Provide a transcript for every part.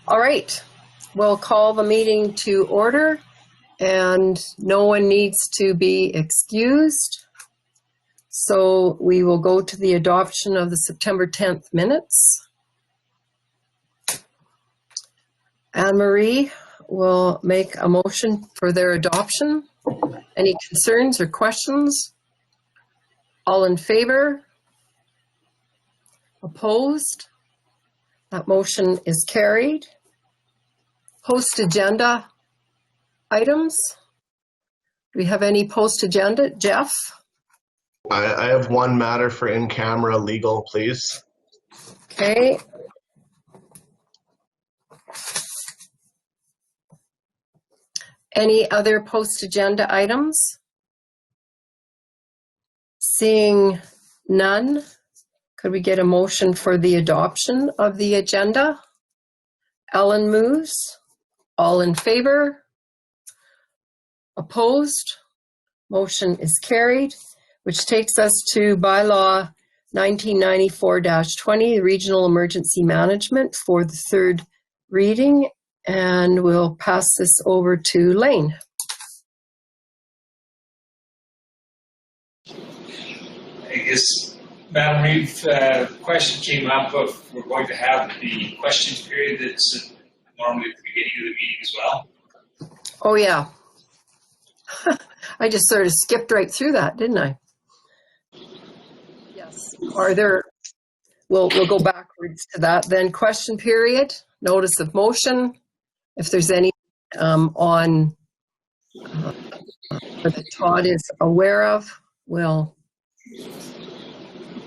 All right, we'll call the meeting to order, and no one needs to be excused. So we will go to the adoption of the September 10th minutes. Anne-Marie will make a motion for their adoption. Any concerns or questions? All in favor? Opposed? That motion is carried. Post agenda items. Do we have any post agenda? Jeff? I have one matter for in-camera legal, please. Okay. Any other post agenda items? Seeing none, could we get a motion for the adoption of the agenda? Ellen moves. All in favor? Opposed? Motion is carried, which takes us to Bylaw 1994-20, Regional Emergency Management, for the third reading, and we'll pass this over to Lane. I guess, Madam Reeve, the question came up if we're going to have the questions period that's normally at the beginning of the meeting as well. Oh yeah. I just sort of skipped right through that, didn't I? Yes. Are there, we'll go backwards to that. Then question period, notice of motion. If there's any on that Todd is aware of, we'll.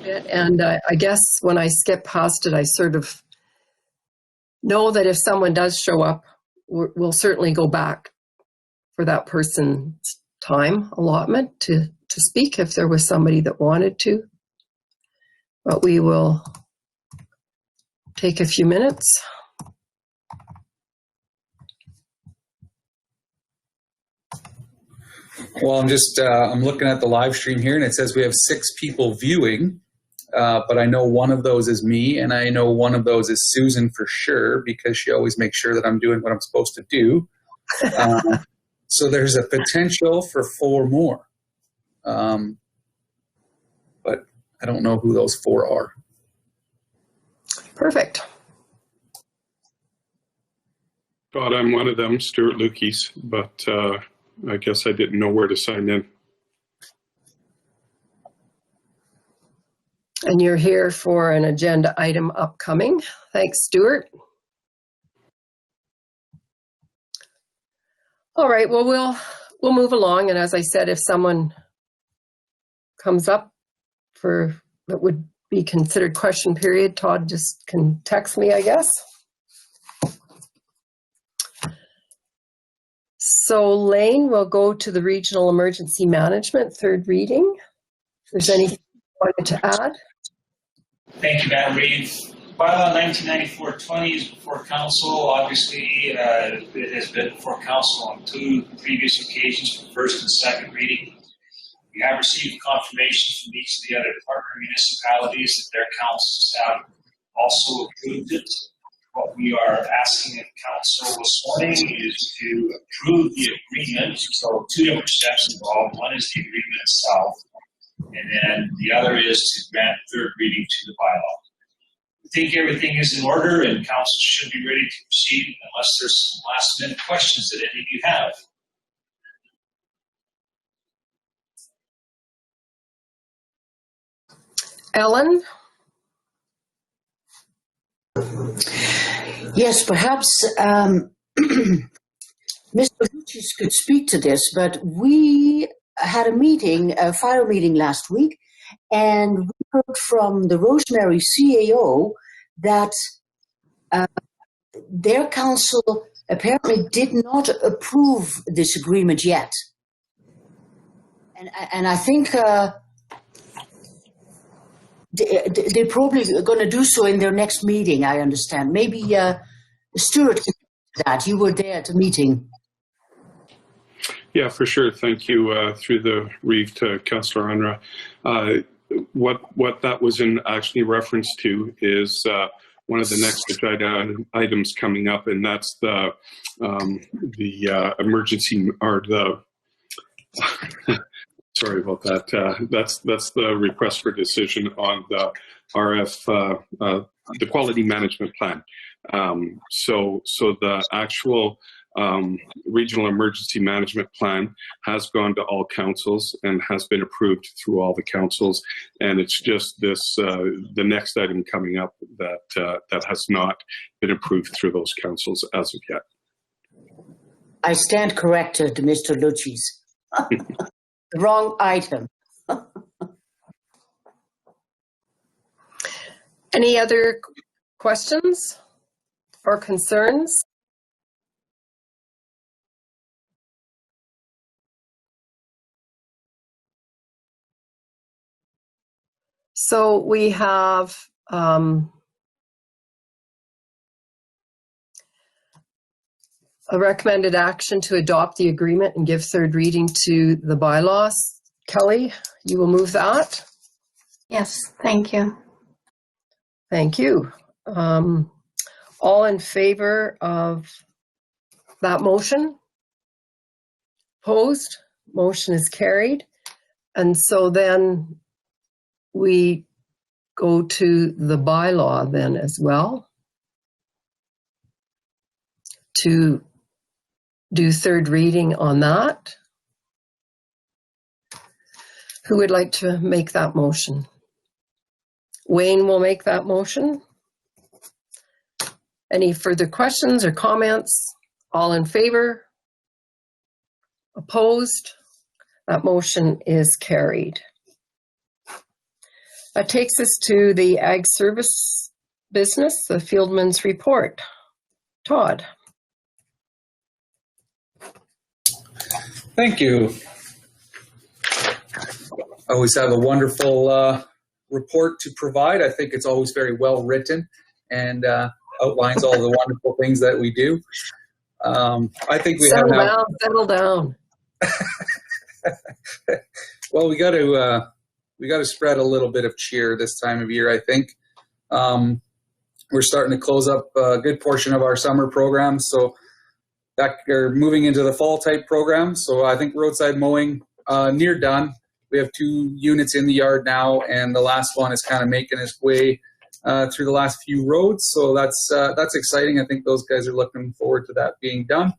And I guess when I skip past it, I sort of know that if someone does show up, we'll certainly go back for that person's time allotment to speak if there was somebody that wanted to. But we will take a few minutes. Well, I'm looking at the live stream here, and it says we have 6 people viewing, but I know one of those is me, and I know one of those is Susan for sure, because she always makes sure that I'm doing what I'm supposed to do. So there's a potential for 4 more, but I don't know who those 4 are. Perfect. God, I'm one of them, Stuart Lukes, but I guess I didn't know where to sign in. And you're here for an agenda item upcoming. Thanks, Stuart. All right, well, we'll move along. And as I said, if someone comes up for that would be considered question period, Todd just can text me, I guess. So Lane will go to the Regional Emergency Management, third reading. If there's anything you wanted to add. Thank you, Madam Reeve. Bylaw 1994-20 is before Council. Obviously, it has been before Council on 2 previous occasions for first and second reading. We have received confirmation from each of the other partner municipalities that their councils have also approved it. What we are asking of Council this morning is to approve the agreement. So 2 different steps involved. One is the agreement itself, and then the other is to grant third reading to the bylaw. I think everything is in order, and Council should be ready to proceed unless there's some last-minute questions that any of you have. Ellen? Yes, perhaps Mr. Lukes could speak to this, but we had a meeting, a fire meeting last week, and we heard from the Rosemary CAO that their council apparently did not approve this agreement yet. And I think they're probably going to do so in their next meeting, I understand. Maybe Stuart can do that. You were there at the meeting. Yeah, for sure. Thank you through the Reeve to Councillor Unruh. What that was in actually reference to is one of the next agenda items coming up, and that's the emergency, or the sorry about that. That's the request for decision on the RF, the quality management plan. So the actual regional emergency management plan has gone to all councils and has been approved through all the councils, and it's just this the next item coming up that has not been approved through those councils as of yet. I stand corrected, Mr. Lucchese. The wrong item. Any other questions or concerns? So we have a recommended action to adopt the agreement and give third reading to the bylaws. Kelly, you will move that? Yes, thank you. Thank you. All in favor of that motion? Opposed? Motion is carried. And so then we go to the bylaw then as well to do third reading on that. Who would like to make that motion? Wayne will make that motion. Any further questions or comments? All in favor? Opposed? That motion is carried. That takes us to the Ag Service business, the Fieldman's report. Todd. Thank you. I always have a wonderful report to provide. I think it's always very well written and outlines all the wonderful things that we do. I think we Settle down. Well, we got to spread a little bit of cheer this time of year, I think. We're starting to close up a good portion of our summer program, so we're moving into the fall type program. So I think roadside mowing near done. We have 2 units in the yard now, and the last one is kind of making its way through the last few roads. So that's exciting. I think those guys are looking forward to that being done.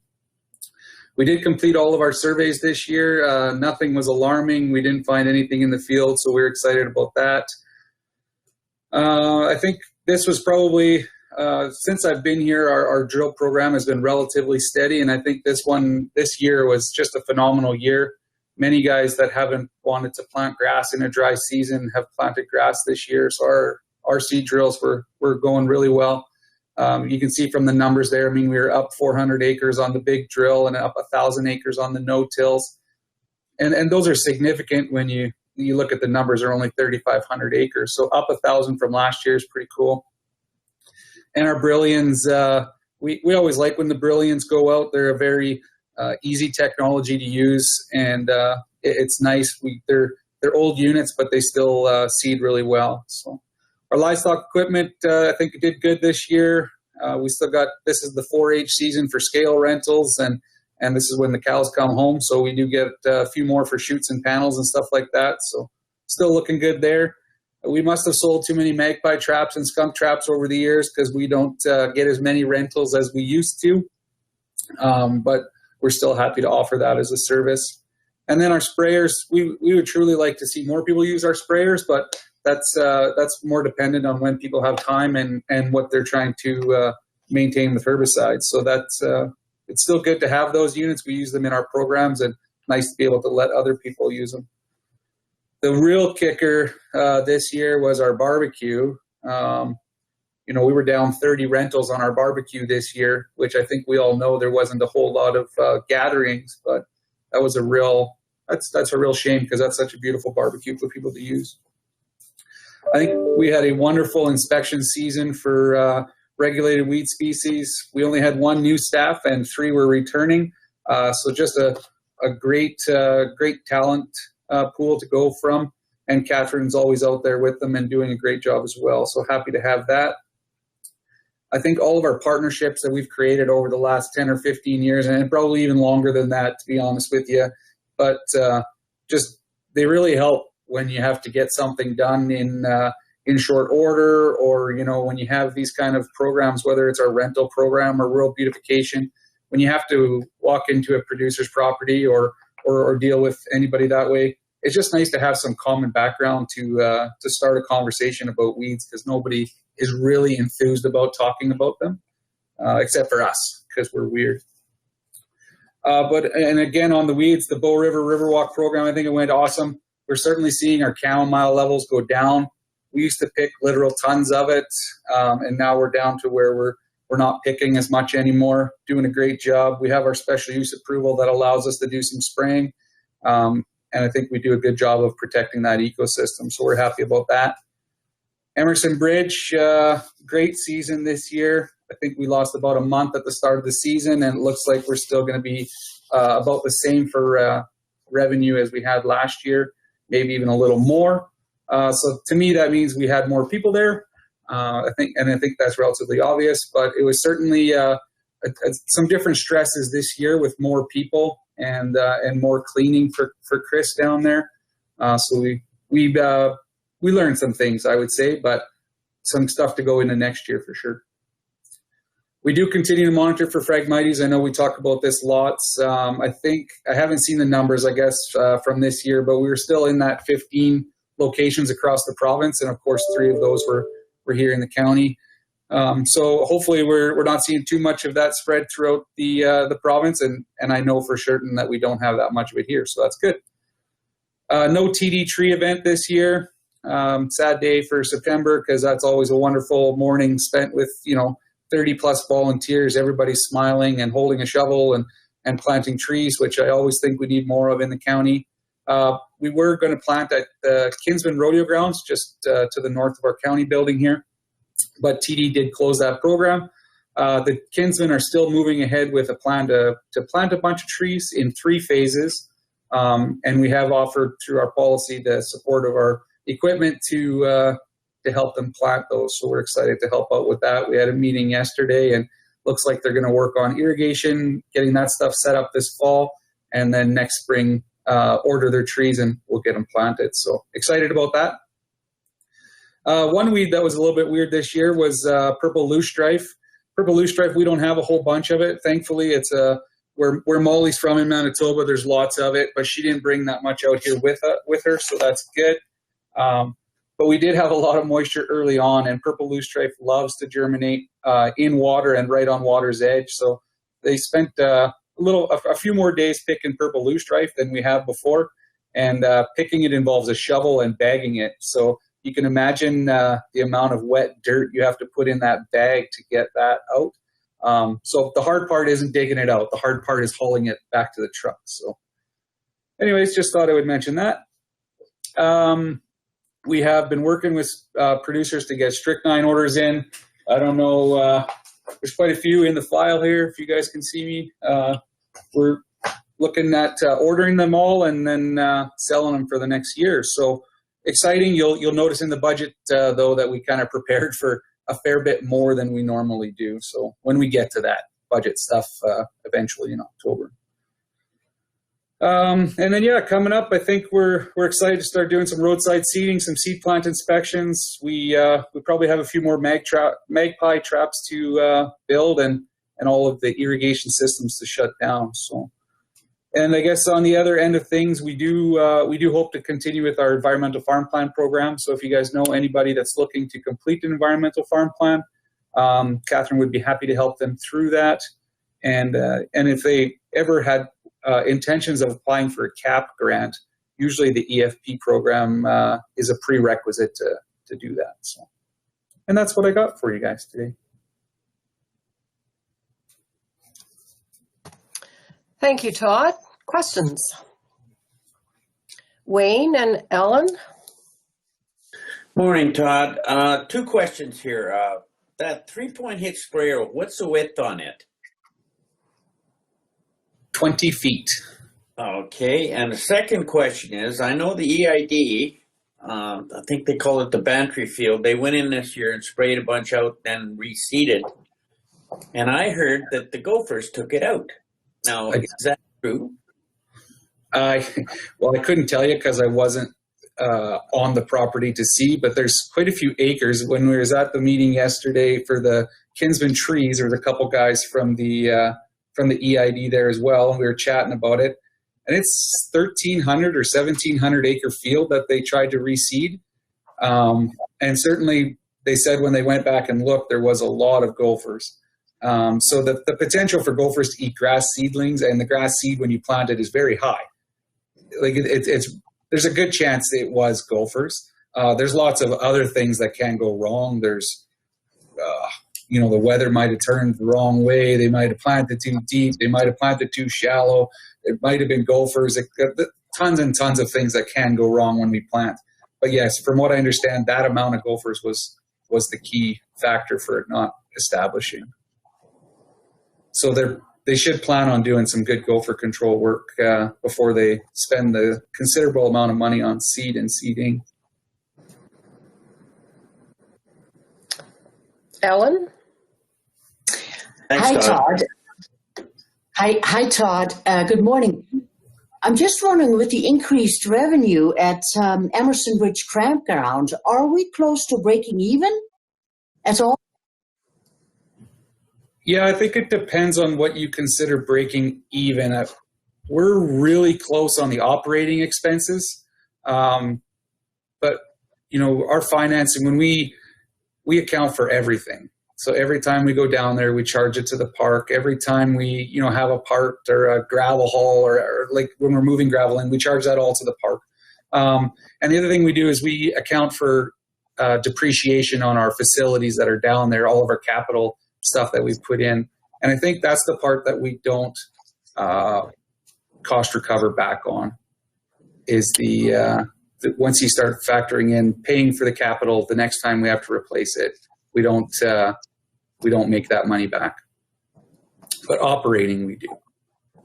We did complete all of our surveys this year. Nothing was alarming. We didn't find anything in the field, so we're excited about that. I think this was probably, since I've been here, our drill program has been relatively steady, and I think this year was just a phenomenal year. Many guys that haven't wanted to plant grass in a dry season have planted grass this year, so our seed drills were going really well. You can see from the numbers there, I mean, we were up 400 acres on the big drill and up 1,000 acres on the no-tills. And those are significant when you look at the numbers, are only 3,500 acres. So up 1,000 from last year is pretty cool. And our Brillions, we always like when the Brillions go out. They're a very easy technology to use, and it's nice. They're old units, but they still seed really well. So our livestock equipment, I think it did good this year. We still got, this is the 4-H season for scale rentals, and this is when the cows come home. So we do get a few more for chutes and panels and stuff like that. So still looking good there. We must have sold too many magpie traps and skunk traps over the years because we don't get as many rentals as we used to. But we're still happy to offer that as a service. And then our sprayers, we would truly like to see more people use our sprayers, but that's more dependent on when people have time and what they're trying to maintain with herbicides. So that's it's still good to have those units. We use them in our programs, and nice to be able to let other people use them. The real kicker this year was our barbecue. You know, we were down 30 rentals on our barbecue this year, which I think we all know there wasn't a whole lot of gatherings, but that was that's a real shame because that's such a beautiful barbecue for people to use. I think we had a wonderful inspection season for regulated weed species. We only had 1 new staff and 3 were returning. So just a great talent pool to go from. And Catherine's always out there with them and doing a great job as well. So happy to have that. I think all of our partnerships that we've created over the last 10 or 15 years, and probably even longer than that, to be honest with you, but just they really help when you have to get something done in short order, or, you know, when you have these kind of programs, whether it's our rental program or rural beautification, when you have to walk into a producer's property or deal with anybody that way. It's just nice to have some common background to start a conversation about weeds, because nobody is really enthused about talking about them, except for us, because we're weird. And again, on the weeds, the Bow River Riverwalk program, I think it went awesome. We're certainly seeing our chamomile levels go down. We used to pick literal tons of it, and now we're down to where we're not picking as much anymore. Doing a great job. We have our special use approval that allows us to do some spraying. And I think we do a good job of protecting that ecosystem. So we're happy about that. Emerson Bridge, great season this year. I think we lost about a month at the start of the season, and it looks like we're still going to be about the same for revenue as we had last year, maybe even a little more. So to me, that means we had more people there. I think that's relatively obvious, but it was certainly some different stresses this year with more people and more cleaning for Chris down there. So we learned some things, I would say, but some stuff to go into next year for sure. We do continue to monitor for Phragmites. I know we talk about this lots. I think I haven't seen the numbers, I guess, from this year, but we were still in that 15 locations across the province, and of course 3 of those were here in the county. So hopefully we're not seeing too much of that spread throughout the province, and I know for certain that we don't have that much of it here, so that's good. No TD tree event this year. Sad day for September, because that's always a wonderful morning spent with 30 plus volunteers, everybody smiling and holding a shovel and planting trees, which I always think we need more of in the county. We were going to plant at the Kinsman Rodeo Grounds, just to the north of our county building here, but TD did close that program. The Kinsmen are still moving ahead with a plan to plant a bunch of trees in 3 phases, and we have offered through our policy the support of our equipment to help them plant those. So we're excited to help out with that. We had a meeting yesterday, and looks like they're going to work on irrigation, getting that stuff set up this fall, and then next spring order their trees and we'll get them planted. So excited about that. One weed that was a little bit weird this year was purple loosestrife. Purple loosestrife, we don't have a whole bunch of it. Thankfully, it's where Molly's from in Manitoba, there's lots of it, but she didn't bring that much out here with her, so that's good. But we did have a lot of moisture early on, and purple loosestrife loves to germinate in water and right on water's edge. So they spent a few more days picking purple loosestrife than we have before, and picking it involves a shovel and bagging it. So you can imagine the amount of wet dirt you have to put in that bag to get that out. So the hard part isn't digging it out. The hard part is hauling it back to the truck. So anyways, just thought I would mention that. We have been working with producers to get strychnine orders in. I don't know, there's quite a few in the file here, if you guys can see me. We're looking at ordering them all and then selling them for the next year. So exciting. You'll notice in the budget, though, that we kind of prepared for a fair bit more than we normally do. So when we get to that budget stuff eventually in October. And then, yeah, coming up, I think we're excited to start doing some roadside seeding, some seed plant inspections. We probably have a few more magpie traps to build and all of the irrigation systems to shut down. So, and I guess on the other end of things, we do hope to continue with our environmental farm plan program. So if you guys know anybody that's looking to complete an environmental farm plan, Catherine would be happy to help them through that. And if they ever had intentions of applying for a CAP grant, usually the EFP program is a prerequisite to do that. So, and that's what I got for you guys today. Thank you, Todd. Questions? Wayne and Ellen? Morning, Todd. 2 questions here. That 3-point hit sprayer, what's the width on it? 20 feet. Okay, and the second question is, I know the EID I think they call it the Bantry Field. They went in this year and sprayed a bunch out, then reseeded. And I heard that the gophers took it out. Now, is that true? I couldn't tell you because I wasn't on the property to see, but there's quite a few acres. When we was at the meeting yesterday for the Kinsman trees, there was a couple guys from the EID there as well, and we were chatting about it. And it's 1,300 or 1,700 acre field that they tried to reseed. And certainly they said when they went back and looked, there was a lot of gophers. So the potential for gophers to eat grass seedlings and the grass seed when you plant it is very high. Like there's a good chance it was gophers. There's lots of other things that can go wrong. There's, the weather might have turned the wrong way. They might have planted too deep. They might have planted too shallow. It might have been gophers. Tons and tons of things that can go wrong when we plant. But yes, from what I understand, that amount of gophers was the key factor for it not establishing. So they should plan on doing some good gopher control work before they spend the considerable amount of money on seed and seeding. Ellen? Hi, Todd. Hi, Todd. Good morning. I'm just wondering, with the increased revenue at Emerson Ridge Campground, are we close to breaking even at all? Yeah, I think it depends on what you consider breaking even at. We're really close on the operating expenses. But, our financing, when we account for everything. So every time we go down there, we charge it to the park. Every time we, have a part or a gravel haul or like when we're moving gravel in, we charge that all to the park. And the other thing we do is we account for depreciation on our facilities that are down there, all of our capital stuff that we've put in. And I think that's the part that we don't cost recover back on is the once you start factoring in paying for the capital, the next time we have to replace it, we don't make that money back. But operating we do,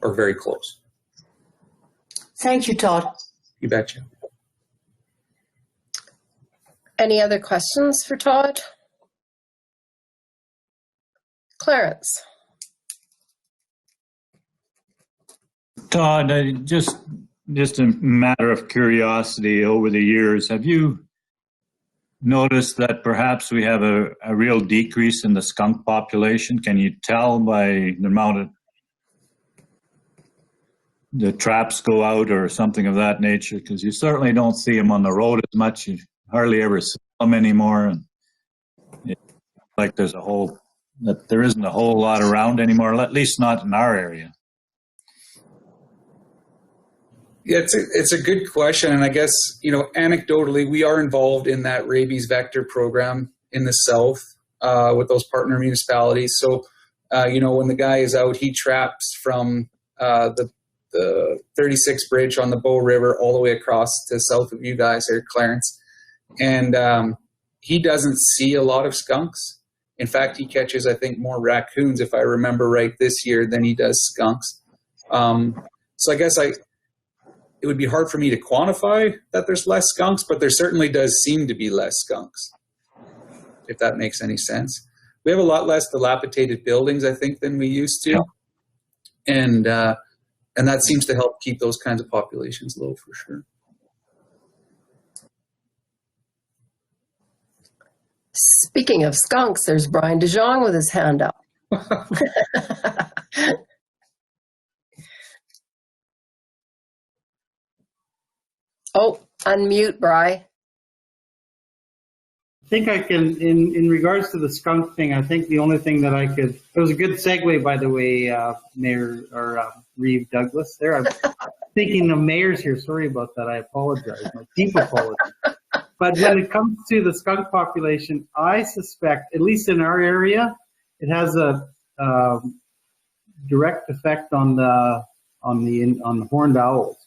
or very close. Thank you, Todd. You betcha. Any other questions for Todd? Clarence. Todd, just a matter of curiosity over the years, have you noticed that perhaps we have a real decrease in the skunk population? Can you tell by the amount of the traps go out or something of that nature? Because you certainly don't see them on the road as much. You hardly ever see them anymore. And it's like there isn't a whole lot around anymore, at least not in our area. Yeah, it's a good question. And I guess, anecdotally, we are involved in that rabies vector program in the south with those partner municipalities. So, when the guy is out, he traps from the 36 bridge on the Bow River all the way across to south of you guys here, Clarence. And he doesn't see a lot of skunks. In fact, he catches, I think, more raccoons, if I remember right, this year than he does skunks. So I guess it would be hard for me to quantify that there's less skunks, but there certainly does seem to be less skunks, if that makes any sense. We have a lot less dilapidated buildings, I think, than we used to. And that seems to help keep those kinds of populations low for sure. Speaking of skunks, there's Brian DeJong with his hand up. Oh, unmute, Bri. I think I can, in regards to the skunk thing, I think the only thing that it was a good segue, by the way, Mayor, or Reeve Douglas there. I'm thinking of mayors here. Sorry about that. I apologize. My deep apology. But when it comes to the skunk population, I suspect, at least in our area, it has a direct effect on the horned owls.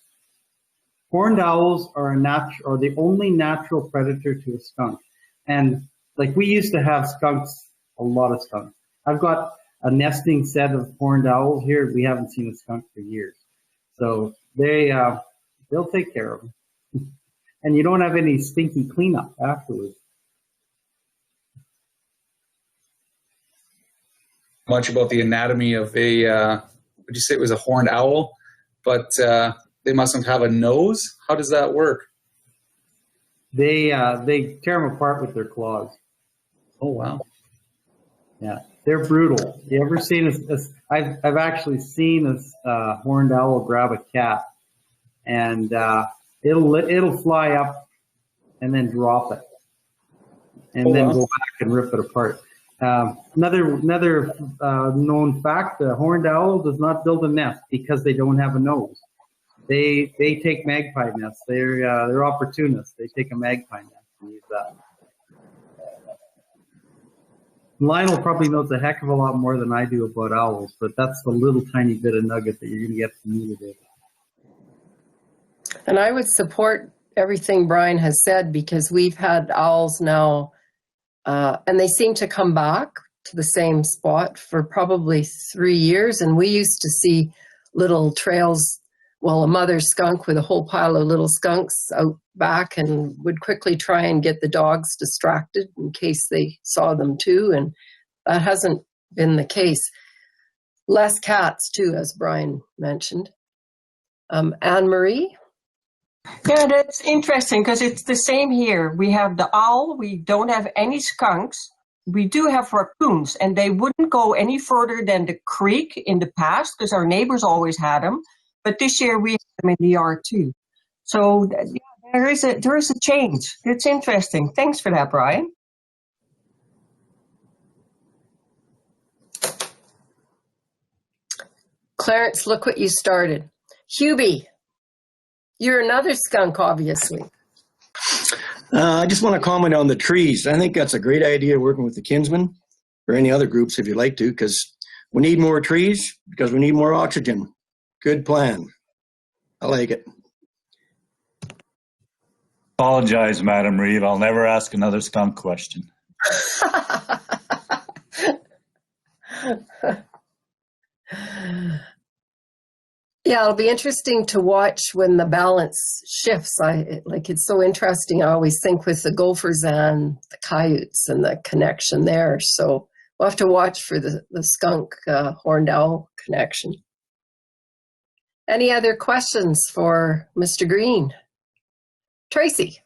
Horned owls are the only natural predator to a skunk. And like we used to have skunks, a lot of skunks. I've got a nesting set of horned owls here. We haven't seen a skunk for years. So they'll take care of them. and you don't have any stinky cleanup afterwards. Much about the anatomy of a, would you say it was a horned owl? But they mustn't have a nose. How does that work? They tear them apart with their claws. Oh, wow. Yeah, they're brutal. You ever seen I've actually seen a horned owl grab a cat, and it'll fly up and then drop it, and then go back and rip it apart. Another known fact: the horned owl does not build a nest because they don't have a nose. They take magpie nests. They're opportunists. They take a magpie nest and use that. Lionel probably knows a heck of a lot more than I do about owls, but that's the little tiny bit of nugget that you're going to get from me today. And I would support everything Brian has said, because we've had owls now, and they seem to come back to the same spot for probably 3 years. And we used to see little trails, well, a mother skunk with a whole pile of little skunks out back, and would quickly try and get the dogs distracted in case they saw them too. And that hasn't been the case. Less cats too, as Brian mentioned. Anne-Marie? Yeah, that's interesting, because it's the same here. We have the owl, we don't have any skunks. We do have raccoons, and they wouldn't go any further than the creek in the past, because our neighbors always had them. But this year we have them in the yard too. So yeah, there is a change. It's interesting. Thanks for that, Brian. Clarence, look what you started. Hubie, you're another skunk, obviously. I just want to comment on the trees. I think that's a great idea, working with the Kinsmen or any other groups if you'd like to, because we need more trees because we need more oxygen. Good plan. I like it. Apologize, Madam Reeve. I'll never ask another skunk question. Yeah, it'll be interesting to watch when the balance shifts. It's so interesting. I always think with the gophers and the coyotes and the connection there. So we'll have to watch for the skunk horned owl connection. Any other questions for Mr. Green? Tracy?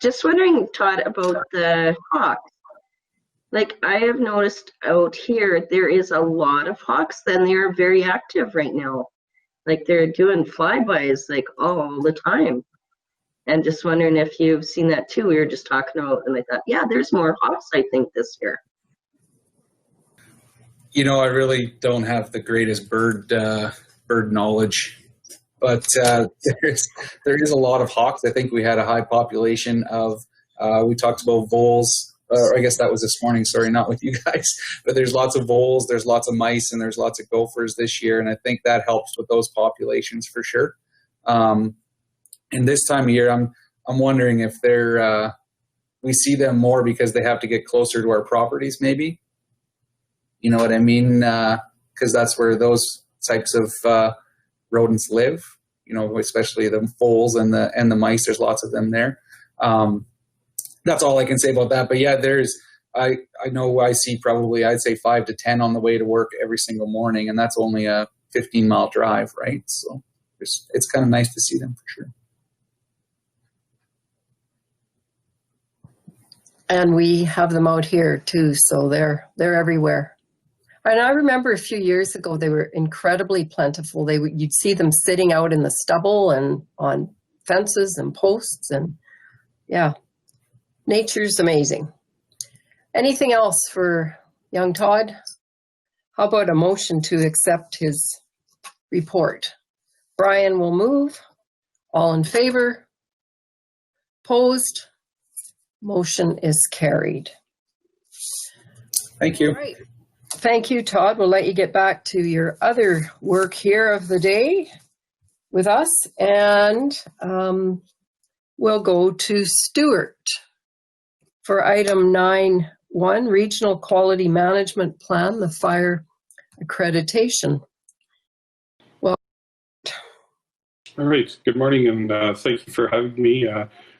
Just wondering, Todd, about the hawks. Like, I have noticed out here, there is a lot of hawks, and they're very active right now. Like, they're doing flybys, like, all the time. And just wondering if you've seen that too. We were just talking about, and I thought, yeah, there's more hawks, I think, this year. You know, I really don't have the greatest bird knowledge, but there is a lot of hawks. I think we had a high population of, we talked about voles, I guess that was this morning, sorry, not with you guys, but there's lots of voles, there's lots of mice, and there's lots of gophers this year, and I think that helps with those populations for sure. And this time of year, I'm wondering if we see them more because they have to get closer to our properties, maybe. You know what I mean? Because that's where those types of rodents live. You know, especially the voles and the mice. There's lots of them there. That's all I can say about that. But yeah, I know I see probably, I'd say 5 to 10 on the way to work every single morning, and that's only a 15-mile drive, right? So it's kind of nice to see them for sure. And we have them out here too, so they're everywhere. And I remember a few years ago, they were incredibly plentiful. You'd see them sitting out in the stubble and on fences and posts, and yeah, nature's amazing. Anything else for young Todd? How about a motion to accept his report? Brian will move. All in favor? Opposed? Motion is carried. Thank you. All right. Thank you, Todd. We'll let you get back to your other work here of the day with us, and we'll go to Stuart for item 9.1, Regional Quality Management Plan, the fire accreditation. Well, All right. Good morning, and thank you for having me,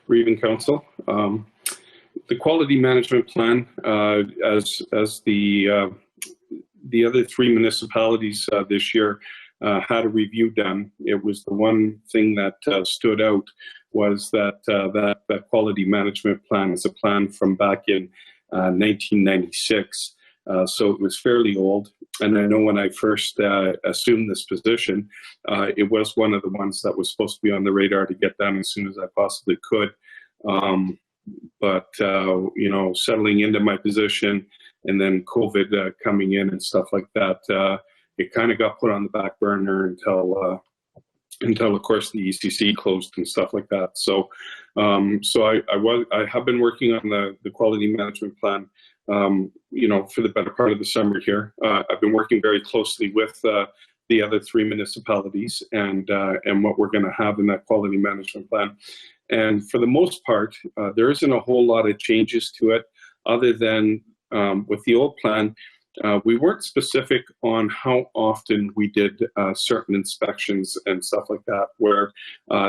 Reeve and Council. The quality management plan, as the other three municipalities this year had a review done. It was the one thing that stood out was that that quality management plan is a plan from back in 1996. So it was fairly old. And I know when I first assumed this position, it was one of the ones that was supposed to be on the radar to get done as soon as I possibly could. But you know, settling into my position and then COVID coming in and stuff like that, it kind of got put on the back burner until of course the ECC closed and stuff like that. So I have been working on the quality management plan, you know, for the better part of the summer here. I've been working very closely with the other three municipalities and what we're going to have in that quality management plan. And for the most part, there isn't a whole lot of changes to it other than with the old plan, we weren't specific on how often we did certain inspections and stuff like that, where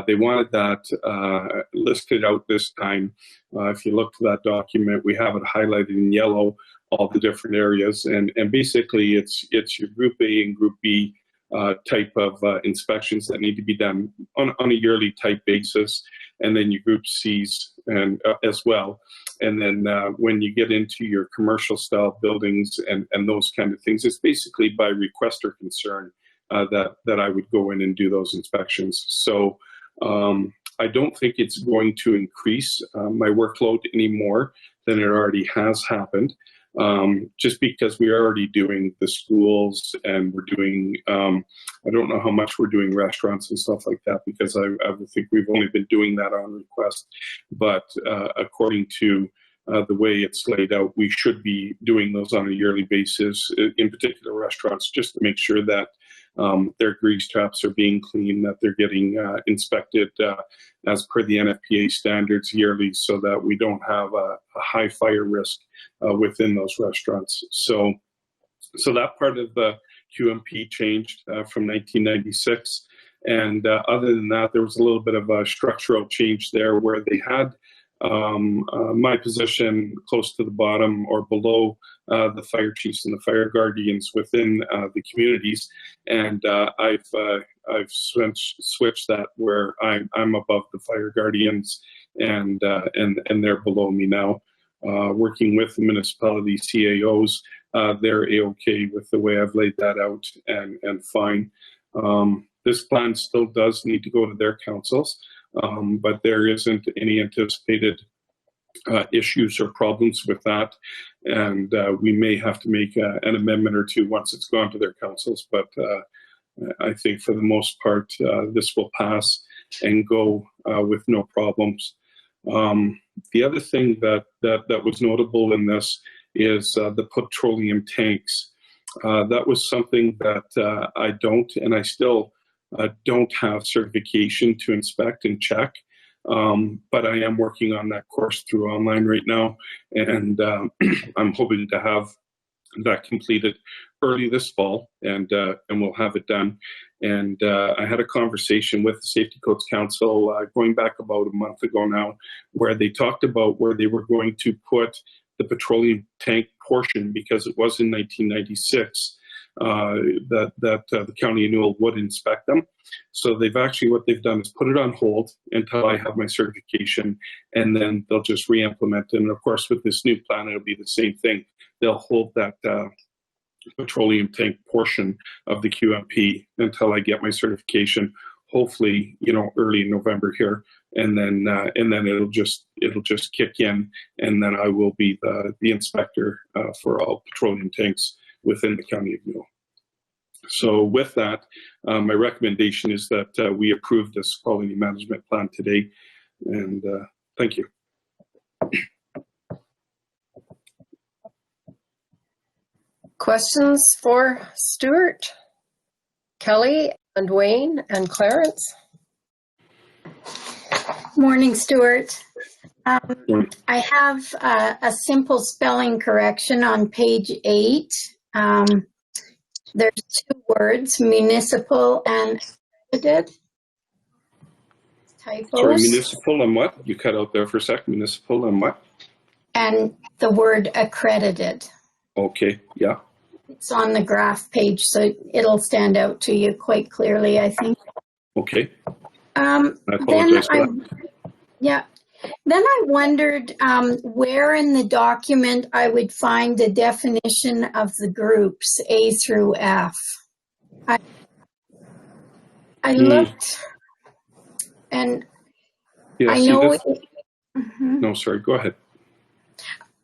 they wanted that listed out this time. If you look to that document, we have it highlighted in yellow, all the different areas. And basically, it's your Group A and Group B type of inspections that need to be done on a yearly type basis, and then your Group C's and as well. And then when you get into your commercial style buildings and those kind of things, it's basically by request or concern that I would go in and do those inspections. So I don't think it's going to increase my workload any more than it already has happened. Just because we're already doing the schools and we're doing, I don't know how much we're doing restaurants and stuff like that, because I think we've only been doing that on request. But according to the way it's laid out, we should be doing those on a yearly basis, in particular restaurants, just to make sure that their grease traps are being cleaned, that they're getting inspected as per the NFPA standards yearly, so that we don't have a high fire risk within those restaurants. So that part of the QMP changed from 1996. And other than that, there was a little bit of a structural change there where they had my position close to the bottom or below the fire chiefs and the fire guardians within the communities, and I've switched that where I'm above the fire guardians and they're below me now. Working with the municipality CAOs, they're A-OK with the way I've laid that out, and fine. This plan still does need to go to their councils. But there isn't any anticipated issues or problems with that, and we may have to make an amendment or two once it's gone to their councils, but I think for the most part this will pass and go with no problems. The other thing that was notable in this is the petroleum tanks. That was something that I don't, and I still don't have certification to inspect and check, but I am working on that course through online right now, and I'm hoping to have that completed early this fall, and we'll have it done. And I had a conversation with the Safety Codes Council going back about a month ago now, where they talked about where they were going to put the petroleum tank portion, because it was in 1996. That the County of Newell would inspect them. So what they've done is put it on hold until I have my certification, and then they'll just re-implement it. And of course, with this new plan, it'll be the same thing. They'll hold that petroleum tank portion of the QMP until I get my certification, hopefully, you know, early in November here, and then it'll just kick in, and then I will be the inspector for all petroleum tanks within the County of Newell. So with that, my recommendation is that we approve this quality management plan today, and thank you. Questions for Stuart, Kelly, and Wayne, and Clarence? Morning, Stuart. I have a simple spelling correction on page 8. There's two words, municipal and accredited. typos. Sorry, municipal and what? You cut out there for a sec. Municipal and what? And the word accredited. Okay, yeah. It's on the graph page, so it'll stand out to you quite clearly, I think. Okay. I apologize for that. Yeah. Then I wondered where in the document I would find the definition of the groups A through F. I looked, and yeah, I know. No, sorry. Go ahead.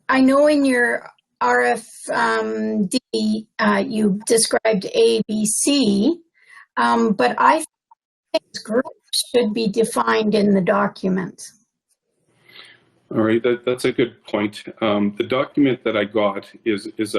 I know in your RFD you described A, B, C, but I think groups should be defined in the document. All right, that's a good point. The document that I got is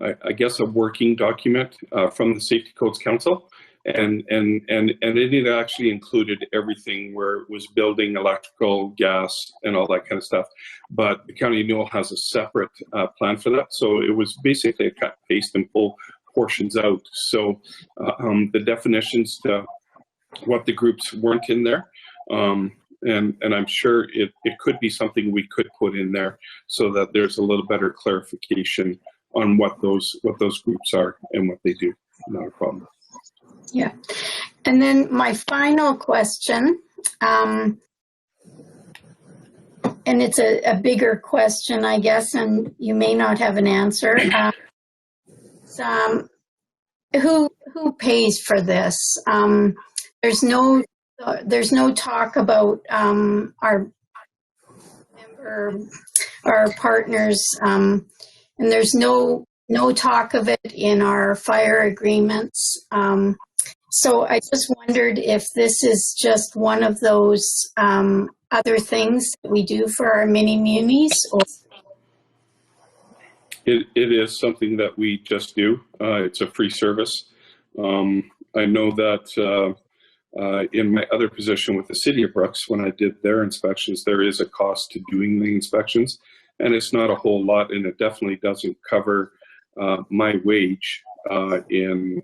I guess a working document from the Safety Codes Council, and it actually included everything where it was building, electrical, gas, and all that kind of stuff. But the County of Newell has a separate plan for that, so it was basically a cut, paste, and pull portions out. So the definitions to what the groups weren't in there. And I'm sure it could be something we could put in there so that there's a little better clarification on what those groups are and what they do. Not a problem. Yeah. And then my final question, and it's a bigger question, I guess, and you may not have an answer. Who pays for this? There's no talk about our partners, and there's no talk of it in our fire agreements. So I just wondered if this is just one of those other things that we do for our mini munis, or it is something that we just do. It's a free service. I know that in my other position with the City of Brooks, when I did their inspections, there is a cost to doing the inspections, and it's not a whole lot, and it definitely doesn't cover my wage in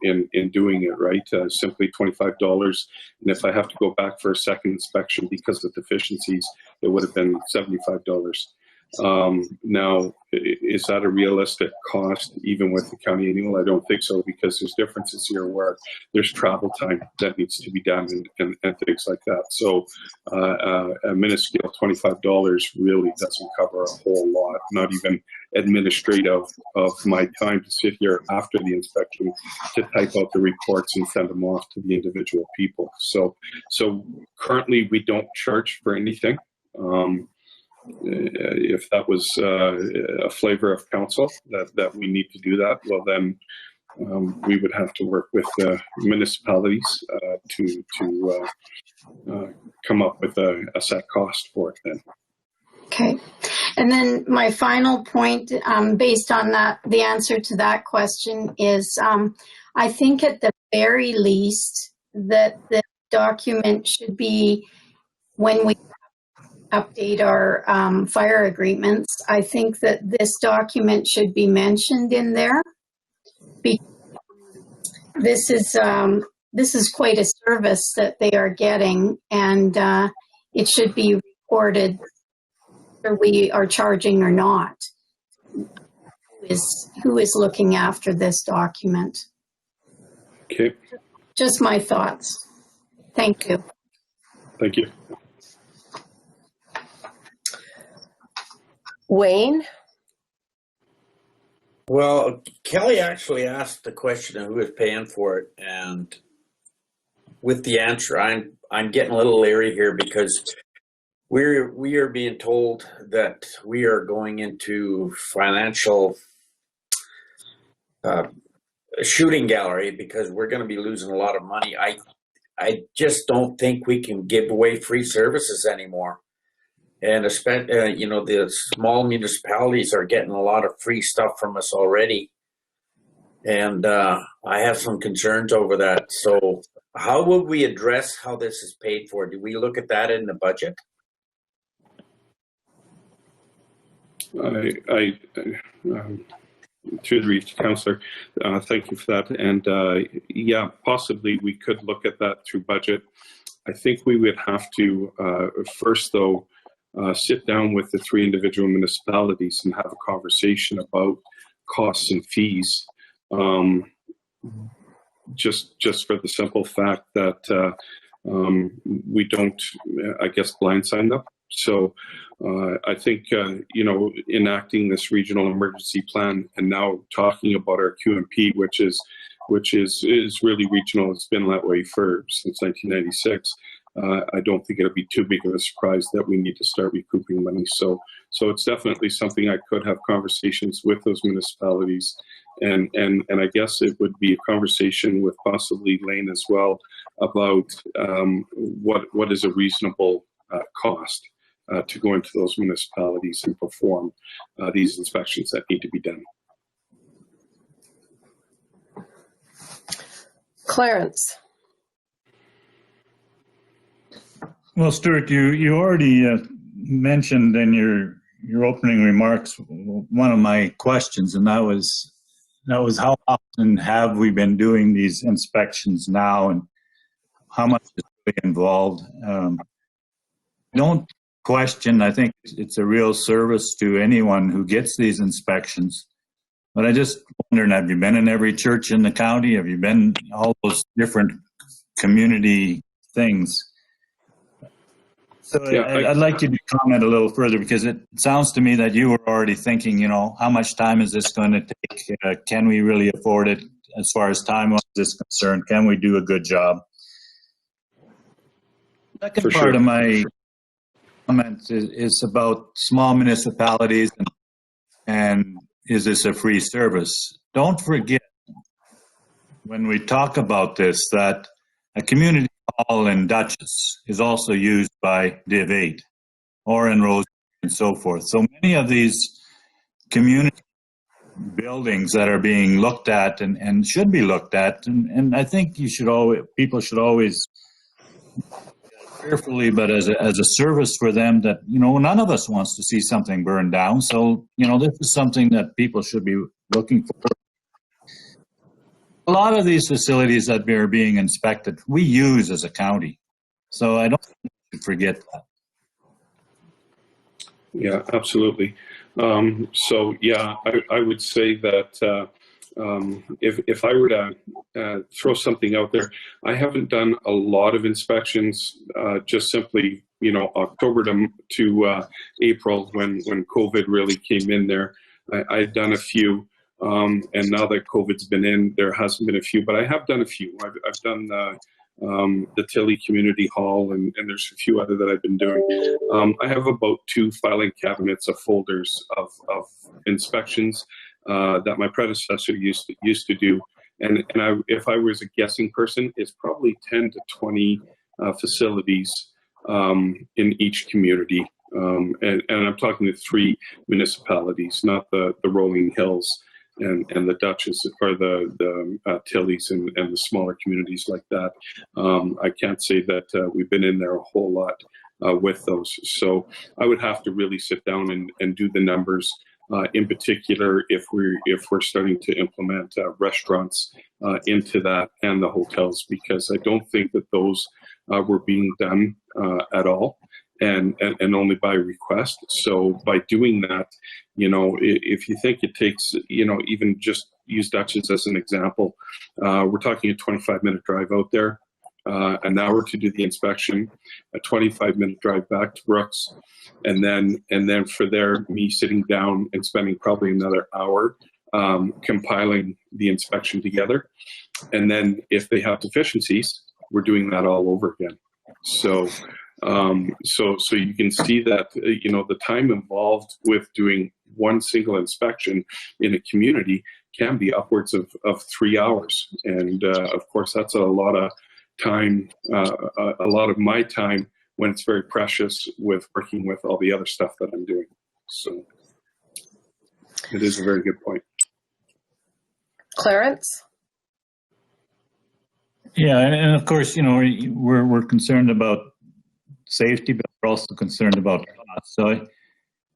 doing it, right? Simply $25, and if I have to go back for a second inspection because of deficiencies, it would have been $75. Now, is that a realistic cost even with the County of Newell? I don't think so, because there's differences here where there's travel time that needs to be done and things like that. So a minuscule $25 really doesn't cover a whole lot, not even administrative of my time to sit here after the inspection to type out the reports and send them off to the individual people. So currently we don't charge for anything. If that was a flavor of council that we need to do that, well then we would have to work with municipalities to come up with a set cost for it then. Okay. And then my final point, based on the answer to that question is, I think at the very least that the document should be, when we update our fire agreements, I think that this document should be mentioned in there. This is quite a service that they are getting, and it should be recorded whether we are charging or not. Who is looking after this document? Okay. Just my thoughts. Thank you. Thank you. Wayne? Well, Kelly actually asked the question of who is paying for it, and with the answer, I'm getting a little leery here, because we are being told that we are going into financial shooting gallery because we're going to be losing a lot of money. I just don't think we can give away free services anymore. And especially, you know, the small municipalities are getting a lot of free stuff from us already. And I have some concerns over that. So how would we address how this is paid for? Do we look at that in the budget? Through the reach, Councillor, thank you for that. And yeah, possibly we could look at that through budget. I think we would have to first, though, sit down with the 3 individual municipalities and have a conversation about costs and fees. Just for the simple fact that we don't, I guess, blindside them. So I think, you know, enacting this regional emergency plan and now talking about our QMP, which is really regional. It's been that way since 1996. I don't think it'll be too big of a surprise that we need to start recouping money. So it's definitely something I could have conversations with those municipalities, and I guess it would be a conversation with possibly Lane as well about what is a reasonable cost to go into those municipalities and perform these inspections that need to be done. Clarence. Well, Stuart, you already mentioned in your opening remarks one of my questions, and that was how often have we been doing these inspections now, and how much is really involved? Don't question. I think it's a real service to anyone who gets these inspections. But I just wondered, have you been in every church in the county? Have you been all those different community things? So yeah, I'd like you to comment a little further, because it sounds to me that you were already thinking, you know, how much time is this going to take? Can we really afford it as far as time is concerned? Can we do a good job? The second part of my comment is about small municipalities and is this a free service? Don't forget, when we talk about this, that a community hall in Dutchess is also used by Div 8 or in Rose and so forth. So many of these community buildings that are being looked at and should be looked at, and I think people should always carefully, but as a service for them, that, you know, none of us wants to see something burned down. So, you know, this is something that people should be looking for. A lot of these facilities that are being inspected, we use as a county. So I don't think we should forget that. Yeah, absolutely. So yeah, I would say that if I were to throw something out there, I haven't done a lot of inspections, just simply, you know, October to April when COVID really came in there. I've done a few, and now that COVID's been in, there hasn't been a few, but I have done a few. I've done the Tilly Community Hall, and there's a few other that I've been doing. I have about 2 filing cabinets of folders of inspections that my predecessor used to do, and if I was a guessing person, it's probably 10 to 20 facilities in each community, and I'm talking to 3 municipalities, not the Rolling Hills and the Dutchess, or the Tillys and the smaller communities like that. I can't say that we've been in there a whole lot with those, so I would have to really sit down and do the numbers. In particular, if we're starting to implement restaurants into that, and the hotels, because I don't think that those were being done at all, and only by request. So by doing that, you know, if you think it takes, you know, even just use Dutchess as an example, we're talking a 25-minute drive out there, an hour to do the inspection, a 25-minute drive back to Brooks, and then for there, me sitting down and spending probably another hour compiling the inspection together. And then if they have deficiencies, we're doing that all over again. So so you can see that, you know, the time involved with doing one single inspection in a community can be upwards of 3 hours. And of course, that's a lot of time, a lot of my time, when it's very precious with working with all the other stuff that I'm doing. So it is a very good point. Clarence? Yeah, and of course, you know, we're concerned about safety, but we're also concerned about cost. So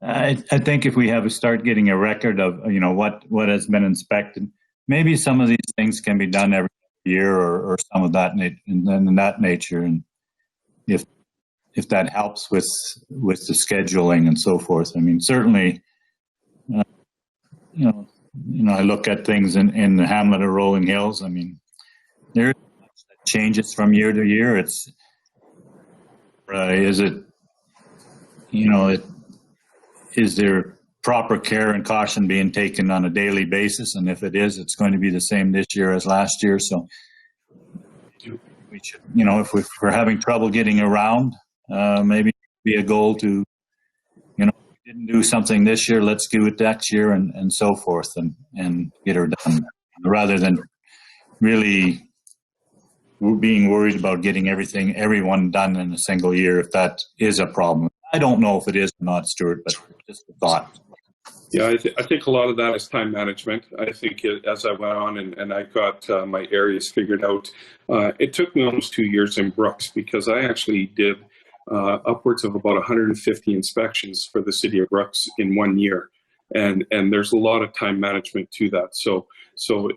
I think if we start getting a record of, you know, what has been inspected, maybe some of these things can be done every year, or some of that in that nature. And if that helps with the scheduling and so forth. I mean, certainly, you know, I look at things in the hamlet of Rolling Hills. I mean, there changes from year to year. It's is it, you know, is there proper care and caution being taken on a daily basis? And if it is, it's going to be the same this year as last year. So we should, you know, if we're having trouble getting around, maybe be a goal to, you know, we didn't do something this year, let's do it next year, and so forth, and get her done, rather than really being worried about getting everyone done in a single year, if that is a problem. I don't know if it is or not, Stuart, but just a thought. Yeah, I think a lot of that is time management. I think as I went on and I got my areas figured out, it took me almost 2 years in Brooks, because I actually did upwards of about 150 inspections for the city of Brooks in 1 year. And there's a lot of time management to that. So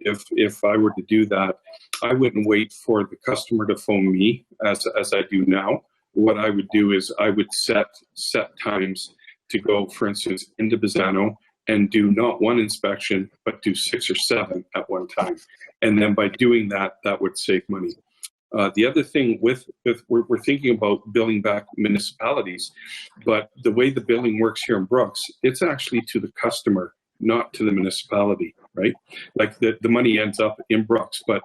if I were to do that, I wouldn't wait for the customer to phone me as I do now. What I would do is I would set times to go, for instance, into Bazzano and do not one inspection, but do 6 or 7 at one time. And then by doing that, that would save money. The other thing we're thinking about billing back municipalities, but the way the billing works here in Brooks, it's actually to the customer, not to the municipality, right? Like the money ends up in Brooks, but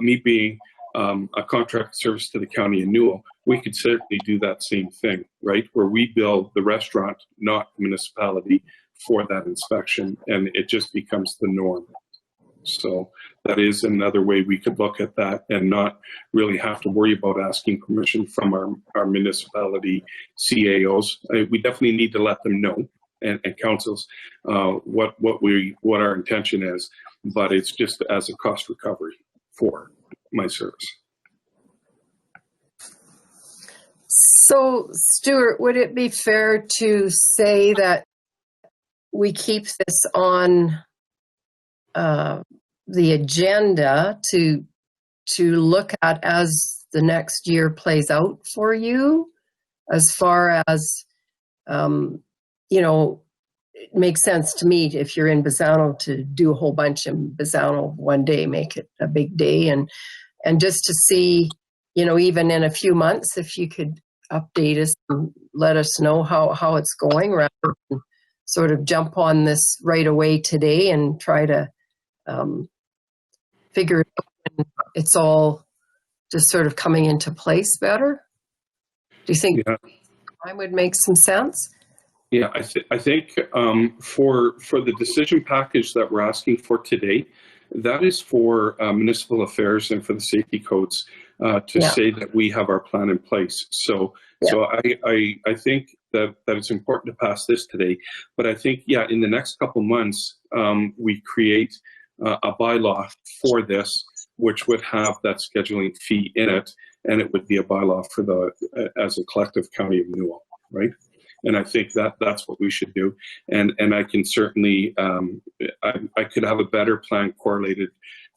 me being a contract service to the county of Newell, we could certainly do that same thing, right? Where we bill the restaurant, not the municipality, for that inspection, and it just becomes the norm. So that is another way we could look at that and not really have to worry about asking permission from our municipality CAOs. We definitely need to let them know, and councils, what our intention is, but it's just as a cost recovery for my service. So, Stuart, would it be fair to say that we keep this on the agenda to look at as the next year plays out for you, as far as, you know, it makes sense to me if you're in Bazzano to do a whole bunch in Bazzano one day, make it a big day, and just to see, you know, even in a few months, if you could update us and let us know how it's going, rather than sort of jump on this right away today and try to figure it out when it's all just sort of coming into place better. Do you think time would make some sense? Yeah, I think for the decision package that we're asking for today, that is for municipal affairs and for the safety codes to say that we have our plan in place. So I think that it's important to pass this today. But I think, in the next couple months, we create a bylaw for this, which would have that scheduling fee in it, and it would be a bylaw for as a collective county of Newell, right? And I think that's what we should do. And I can certainly, I could have a better plan correlated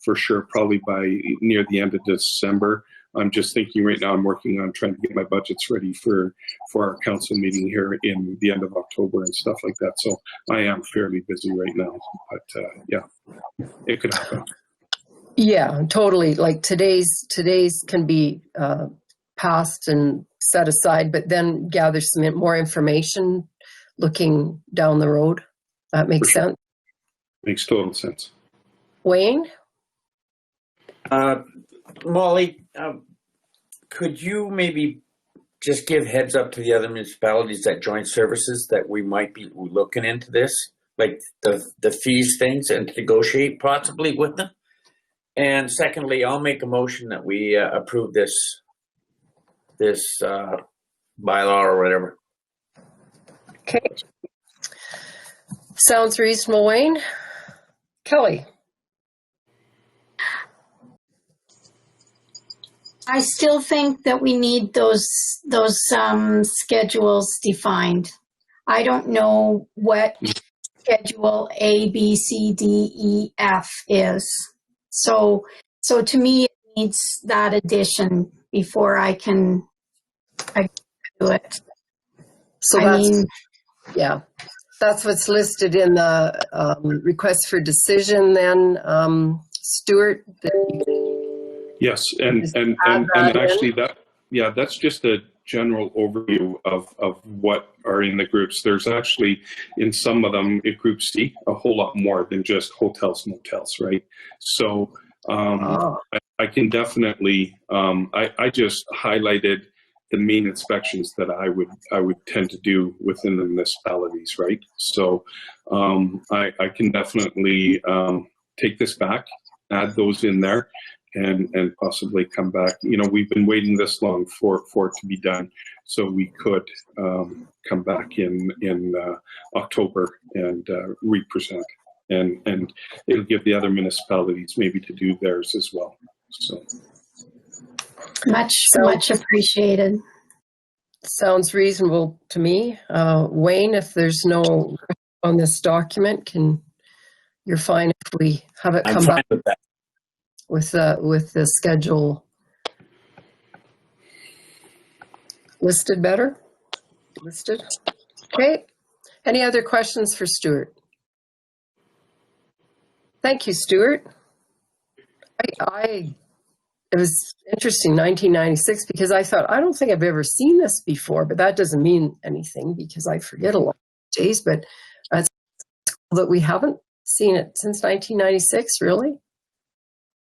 for sure, probably by near the end of December. I'm just thinking right now, I'm working on trying to get my budgets ready for our council meeting here in the end of October and stuff like that. So I am fairly busy right now, but it could happen. Yeah, totally. Like today's can be passed and set aside, but then gather some more information looking down the road. That makes sense. Makes total sense. Wayne? Molly, could you maybe just give heads up to the other municipalities that join services that we might be looking into this, like the fees things, and to negotiate possibly with them? And secondly, I'll make a motion that we approve this bylaw or whatever. Okay. Sounds reasonable, Wayne. Kelly? I still think that we need those schedules defined. I don't know what schedule A, B, C, D, E, F is. So to me, it needs that addition before I can I do it. So I that's, mean, yeah, that's what's listed in the request for decision then, Stuart? Yes, and actually that's just a general overview of what are in the groups. There's actually, in some of them, in Group C, a whole lot more than just hotels, motels, right? So I can definitely, I just highlighted the main inspections that I would tend to do within the municipalities, right? So I can definitely take this back, add those in there, and possibly come back. You know, we've been waiting this long for it to be done, so we could come back in October and represent, and it'll give the other municipalities maybe to do theirs as well. So much appreciated. Sounds reasonable to me. Wayne, if there's no on this document, you're fine if we have it come back with that. With the schedule listed better? Listed? Okay. Any other questions for Stuart? Thank you, Stuart. It was interesting, 1996, because I thought, I don't think I've ever seen this before, but that doesn't mean anything because I forget a lot of days, but it's cool that we haven't seen it since 1996, really?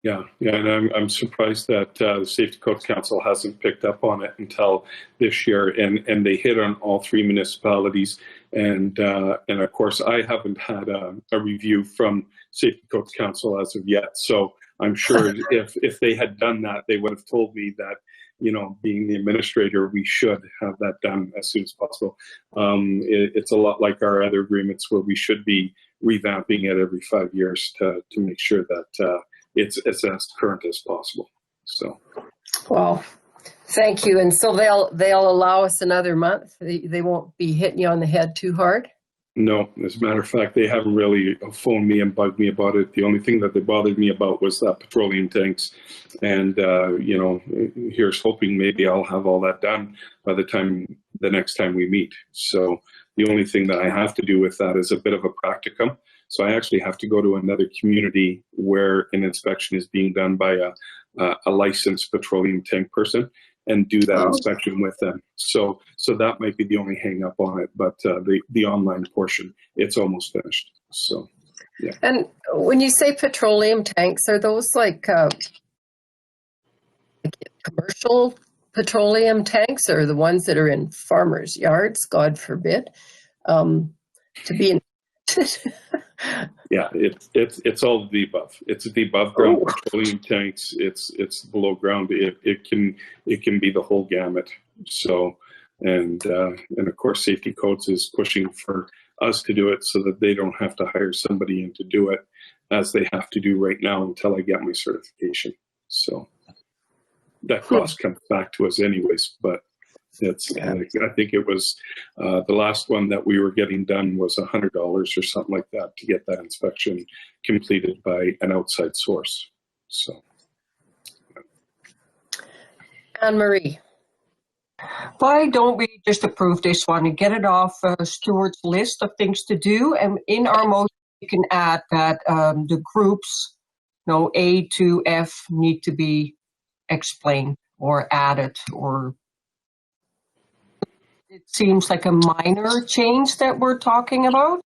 Yeah, and I'm surprised that the Safety Codes Council hasn't picked up on it until this year, and they hit on all three municipalities, and of course I haven't had a review from Safety Codes Council as of yet. So I'm sure if they had done that, they would have told me that, you know, being the administrator, we should have that done as soon as possible. It's a lot like our other agreements where we should be revamping it every 5 years to make sure that it's as current as possible. So, well, thank you. And so they'll allow us another month. They won't be hitting you on the head too hard. No, as a matter of fact, they haven't really phoned me and bugged me about it. The only thing that they bothered me about was that petroleum tanks, and you know, here's hoping maybe I'll have all that done by the next time we meet. So the only thing that I have to do with that is a bit of a practicum. So I actually have to go to another community where an inspection is being done by a licensed petroleum tank person and do that inspection with them. So that might be the only hang up on it, but the online portion, it's almost finished. So, yeah. And when you say petroleum tanks, are those like commercial petroleum tanks, or the ones that are in farmers' yards, God forbid, to be in? Yeah, it's all of the above. It's the above ground petroleum tanks. It's below ground. It can be the whole gamut. So, and of course, Safety Codes is pushing for us to do it so that they don't have to hire somebody in to do it, as they have to do right now until I get my certification. So that cost comes back to us anyways, but I think it was the last one that we were getting done was $100 or something like that to get that inspection completed by an outside source. So, Anne-Marie. Why don't we just approve this one and get it off Stuart's list of things to do? And in our motion, you can add that the groups, A to F, need to be explained or added, or it seems like a minor change that we're talking about.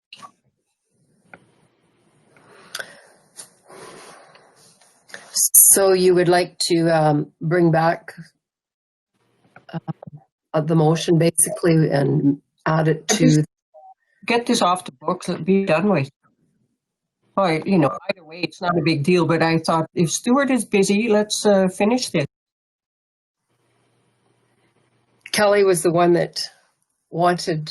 So you would like to bring back the motion basically and add it to... Get this off the books and be done with. Either way, it's not a big deal, but I thought if Stuart is busy, let's finish this. Kelly was the one that wanted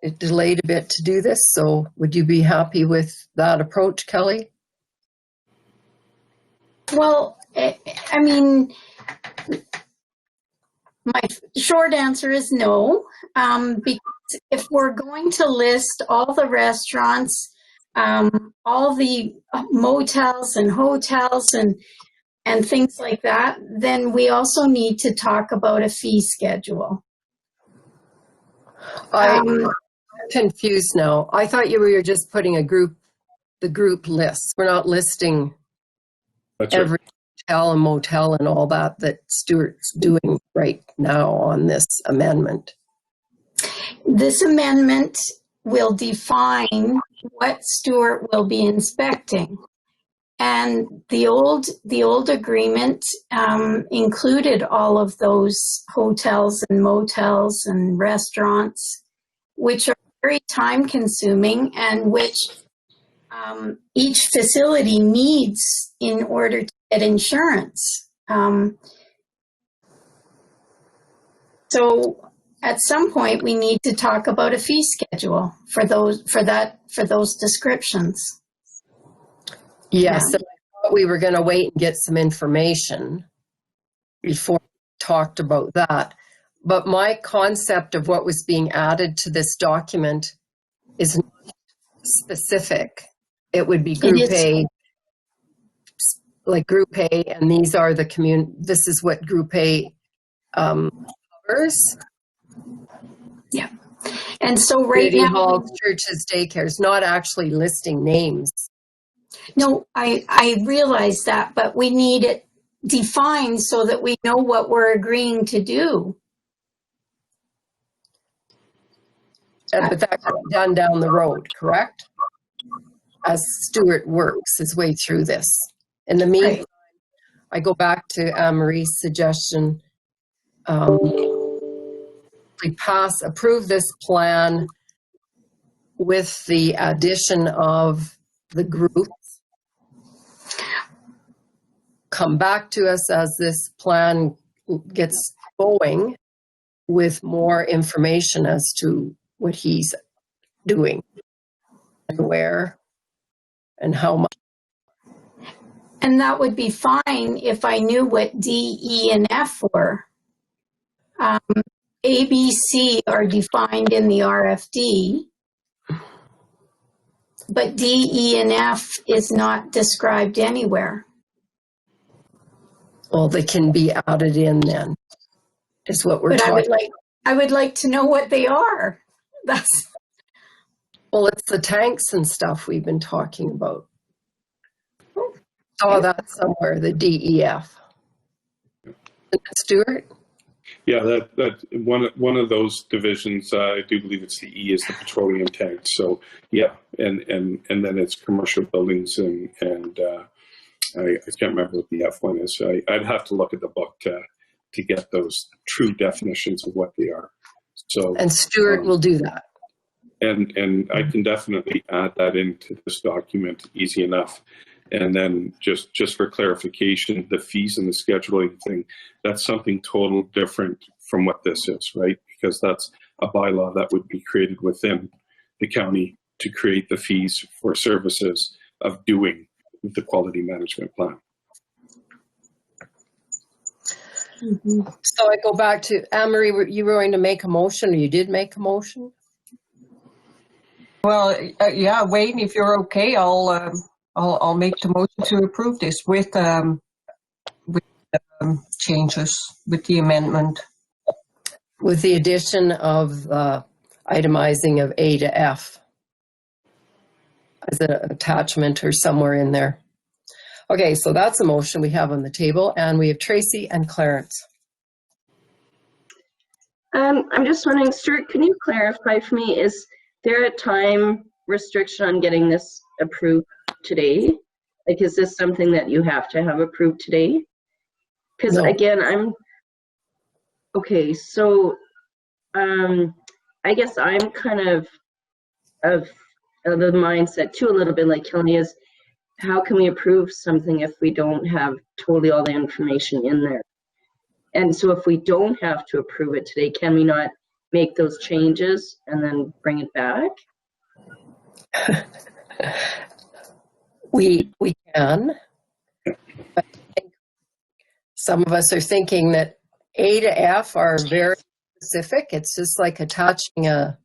it delayed a bit to do this, so would you be happy with that approach, Kelly? Well, I mean, my short answer is no, because if we're going to list all the restaurants, all the motels and hotels, and and things like that, then we also need to talk about a fee schedule. I'm confused now. I thought you were just putting the group list. We're not listing That's every hotel and motel and all that Stuart's doing right now on this amendment. This amendment will define what Stuart will be inspecting. And the old agreement included all of those hotels and motels and restaurants, which are very time consuming and which each facility needs in order to get insurance. So at some point we need to talk about a fee schedule for those descriptions. Yes, so I thought we were going to wait and get some information before we talked about that. But my concept of what was being added to this document is not specific. It would be Group A, like Group A, and these are the this is what Group A covers. Yeah. And so right now, halls, churches, daycares, not actually listing names. No, I realize that, but we need it defined so that we know what we're agreeing to do. But that can be done down the road, correct? As Stuart works his way through this. In the meantime, right. I go back to Anne-Marie's suggestion. We approve this plan with the addition of the groups. Come back to us as this plan gets going with more information as to what he's doing and where and how much. And that would be fine if I knew what D, E, and F were. A, B, C are defined in the RFD, but D, E, and F is not described anywhere. Well, they can be added in then, is what we're talking about. I would like to know what they are. Well, it's the tanks and stuff we've been talking about. Oh, that's somewhere, the DEF. Stuart? Yeah, that one of those divisions, I do believe it's the E, is the petroleum tank. So yeah, and then it's commercial buildings and I can't remember what the F one is. So I'd have to look at the book to get those true definitions of what they are. So and Stuart will do that. And I can definitely add that into this document easy enough. And then just for clarification, the fees and the scheduling thing, that's something total different from what this is, right? Because that's a bylaw that would be created within the county to create the fees for services of doing the quality management plan. Mm-hmm. So I go back to Anne-Marie, you were going to make a motion, or you did make a motion? Well, yeah, Wayne, if you're okay, I'll make the motion to approve this with changes, with the amendment. With the addition of itemizing of A to F as an attachment or somewhere in there. Okay, so that's a motion we have on the table, and we have Tracy and Clarence. I'm just wondering, Stuart, can you clarify for me, is there a time restriction on getting this approved today? Like, is this something that you have to have approved today? Because no. Again, okay, so I guess I'm kind of the mindset too, a little bit like Kelly, is how can we approve something if we don't have totally all the information in there? And so if we don't have to approve it today, can we not make those changes and then bring it back? We can. But I think some of us are thinking that A to F are very specific. It's just like attaching a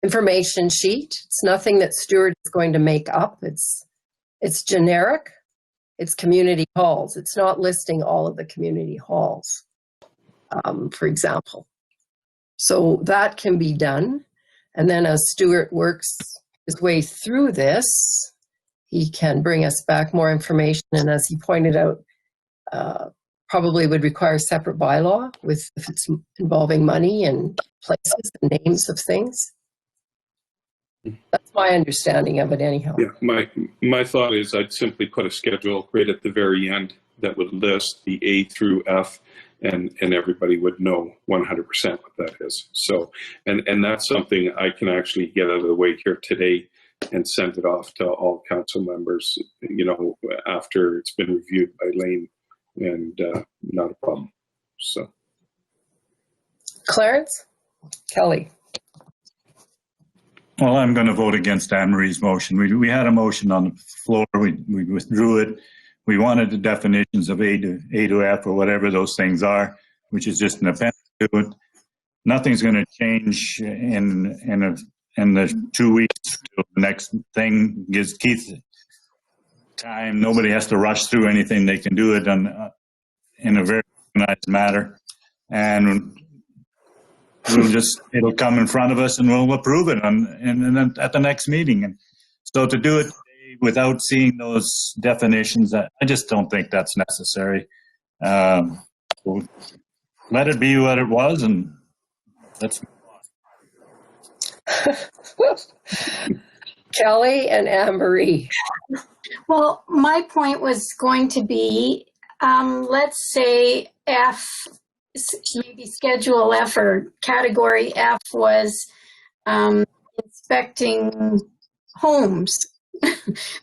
information sheet. It's nothing that Stuart is going to make up. It's generic. it's community halls. It's not listing all of the community halls, for example. So that can be done. And then as Stuart works his way through this, he can bring us back more information. And as he pointed out, probably would require separate bylaw with if it's involving money and places and names of things. That's my understanding of it anyhow. Yeah, my thought is I'd simply put a schedule right at the very end that would list the A through F, and everybody would know 100% what that is. So, and that's something I can actually get out of the way here today and send it off to all council members, you know, after it's been reviewed by Lane, and not a problem. So, Clarence? Kelly? Well, I'm going to vote against Anne-Marie's motion. We had a motion on the floor. We withdrew it. We wanted the definitions of A to F or whatever those things are, which is just an appendix to it. Nothing's going to change in the 2 weeks till the next thing. Gives Keith time. Nobody has to rush through anything. They can do it in a very organized manner, and it'll come in front of us and we'll approve it and at the next meeting. And so to do it without seeing those definitions, I just don't think that's necessary. We'll let it be what it was, and let's move on. Kelly and Anne-Marie. Well, my point was going to be, let's say F, maybe Schedule F or Category F was inspecting homes.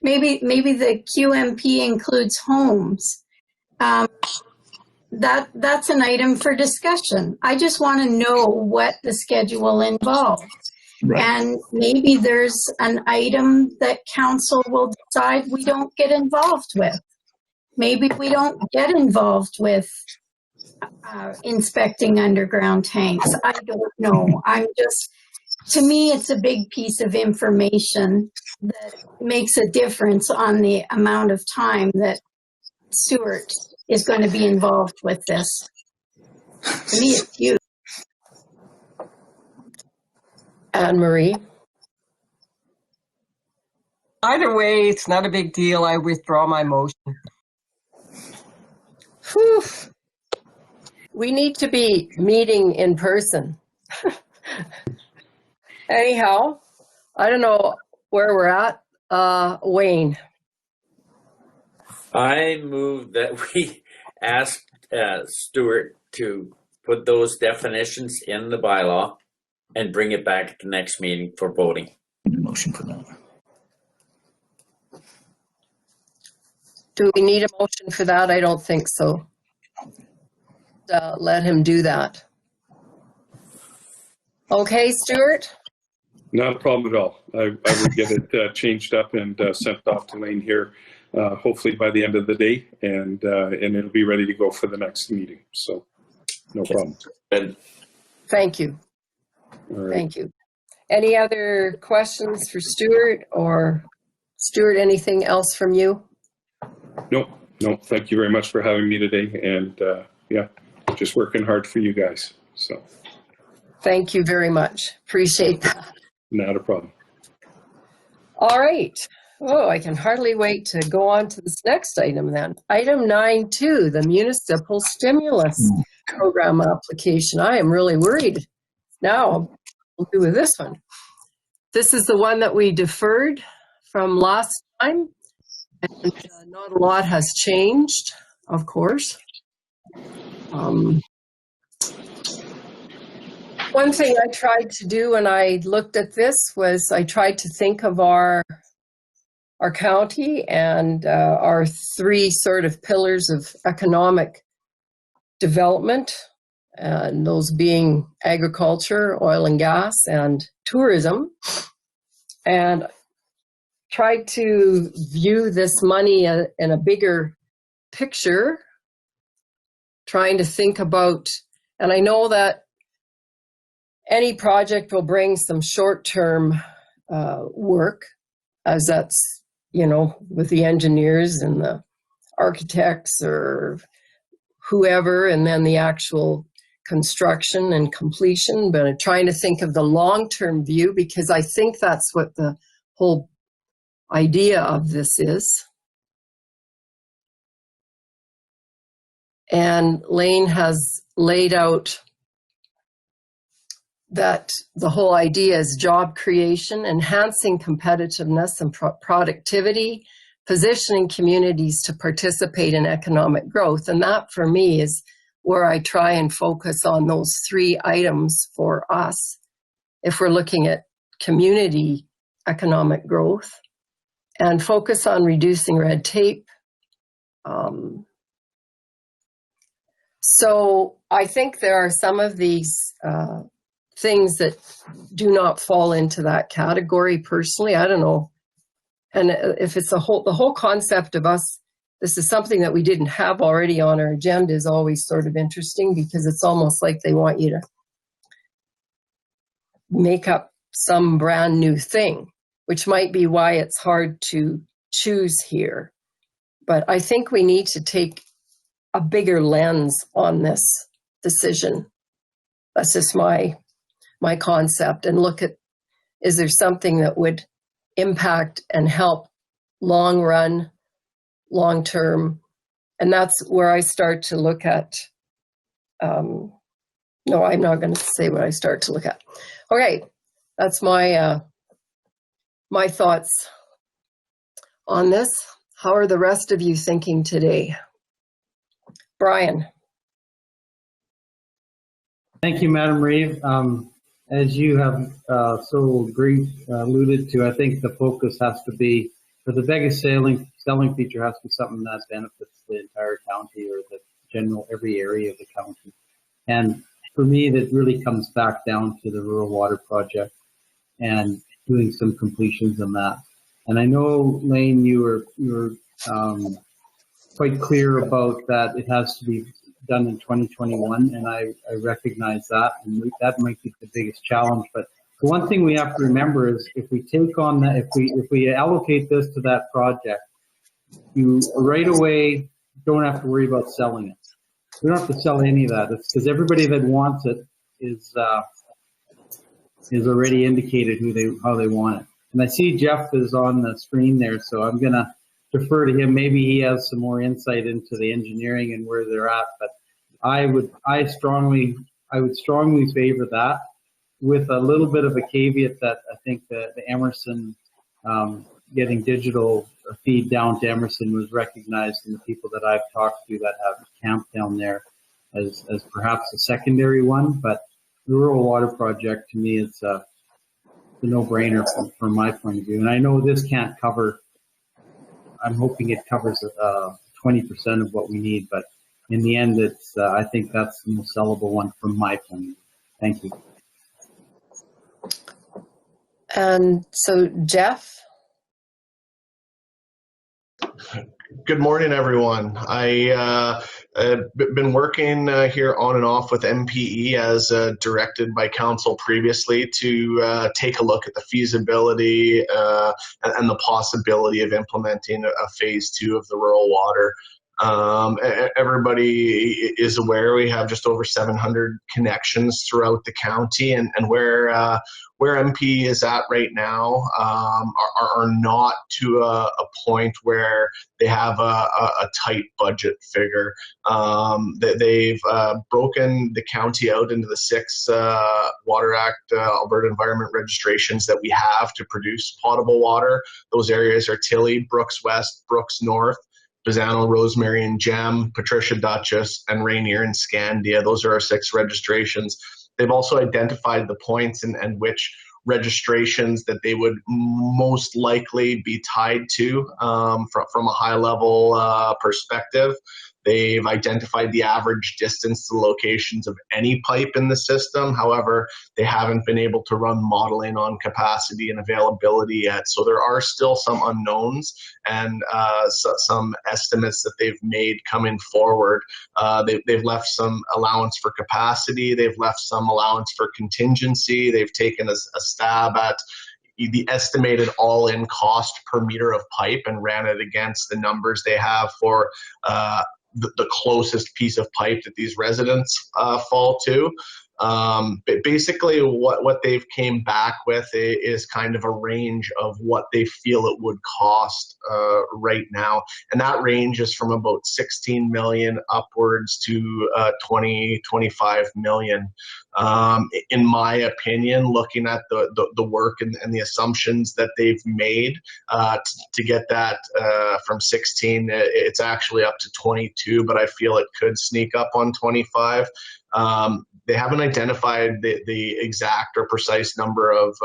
maybe the QMP includes homes. That's an item for discussion. I just want to know what the schedule involves. Right. And maybe there's an item that council will decide we don't get involved with. Maybe we don't get involved with inspecting underground tanks. I don't know. To me, it's a big piece of information that makes a difference on the amount of time that Stuart is going to be involved with this. To me, it's huge. Anne-Marie? Either way, it's not a big deal. I withdraw my motion. Whew. We need to be meeting in person. Anyhow, I don't know where we're at. Wayne. I move that we ask Stuart to put those definitions in the bylaw and bring it back at the next meeting for voting. Motion for that. Do we need a motion for that? I don't think so. Let him do that. Okay, Stuart? not a problem at all. I would get it changed up and sent off to Lane here, hopefully by the end of the day, and it'll be ready to go for the next meeting. So no problem. Thank you. All right. Thank you. Any other questions for Stuart, or Stuart, anything else from you? No, thank you very much for having me today, and yeah, just working hard for you guys. So thank you very much. Appreciate that. Not a problem. All right. Oh, I can hardly wait to go on to this next item then. Item 9.2, the Municipal Stimulus Program application. I am really worried now what we'll do with this one. This is the one that we deferred from last time, and not a lot has changed, of course. One thing I tried to do when I looked at this was I tried to think of our county and our three sort of pillars of economic development, and those being agriculture, oil and gas, and tourism, and tried to view this money in a bigger picture, trying to think about, and I know that any project will bring some short-term work, as that's, you know, with the engineers and the architects or whoever, and then the actual construction and completion, but I'm trying to think of the long-term view, because I think that's what the whole idea of this is. And Lane has laid out that the whole idea is job creation, enhancing competitiveness and productivity, positioning communities to participate in economic growth. And that, for me, is where I try and focus on those 3 items for us if we're looking at community economic growth, and focus on reducing red tape. So I think there are some of these things that do not fall into that category personally. I don't know. And if it's the whole concept of us, this is something that we didn't have already on our agenda, is always sort of interesting, because it's almost like they want you to make up some brand new thing, which might be why it's hard to choose here. But I think we need to take a bigger lens on this decision. That's just my concept, and look at, is there something that would impact and help long run, long term? And that's where I start to look at, no, I'm not going to say what I start to look at. Okay, that's my my thoughts on this. How are the rest of you thinking today? Brian. Thank you, Madam Reeve. As you have so great alluded to, I think the focus has to be, for the biggest selling feature, has to be something that benefits the entire county, or the general, every area of the county. And for me, that really comes back down to the rural water project and doing some completions on that. And I know, Lane, you were quite clear about that it has to be done in 2021, and I recognize that, and that might be the biggest challenge. But the one thing we have to remember is, if we take on that, if we allocate this to that project, you right away don't have to worry about selling it. We don't have to sell any of that. It's because everybody that wants it is already indicated how they want it. And I see Jeff is on the screen there, so I'm gonna defer to him. Maybe he has some more insight into the engineering and where they're at. But I would strongly favor that, with a little bit of a caveat that I think the Emerson getting digital feed down to Emerson was recognized in the people that I've talked to that have camped down there as perhaps a secondary one. But the rural water project, to me, it's a no-brainer from my point of view. And I know this can't cover, I'm hoping it covers 20% of what we need, but in the end, it's I think that's the most sellable one from my point of view. Thank you. And so, Jeff? Good morning, everyone. I've been working here on and off with MPE as directed by council previously to take a look at the feasibility and the possibility of implementing a phase 2 of the rural water. Everybody is aware we have just over 700 connections throughout the county, and where MP is at right now are not to a point where they have a tight budget figure. They've broken the county out into the 6 Water Act Alberta Environment registrations that we have to produce potable water. Those areas are Tilley, Brooks West, Brooks North, Bizano, Rosemary, and Gem, Patricia, Duchess, and Rainier and Scandia. Those are our 6 registrations. They've also identified the points and which registrations that they would most likely be tied to from a high-level perspective. They've identified the average distance to the locations of any pipe in the system. However, they haven't been able to run modeling on capacity and availability yet. So there are still some unknowns and some estimates that they've made coming forward. They've left some allowance for capacity. They've left some allowance for contingency. They've taken a stab at the estimated all-in cost per meter of pipe and ran it against the numbers they have for the closest piece of pipe that these residents fall to. But basically what they've came back with is kind of a range of what they feel it would cost right now. And that range is from about 16 million upwards to 20-25 million. In my opinion, looking at the work and the assumptions that they've made to get that from 16, it's actually up to 22, but I feel it could sneak up on 25. They haven't identified the exact or precise number of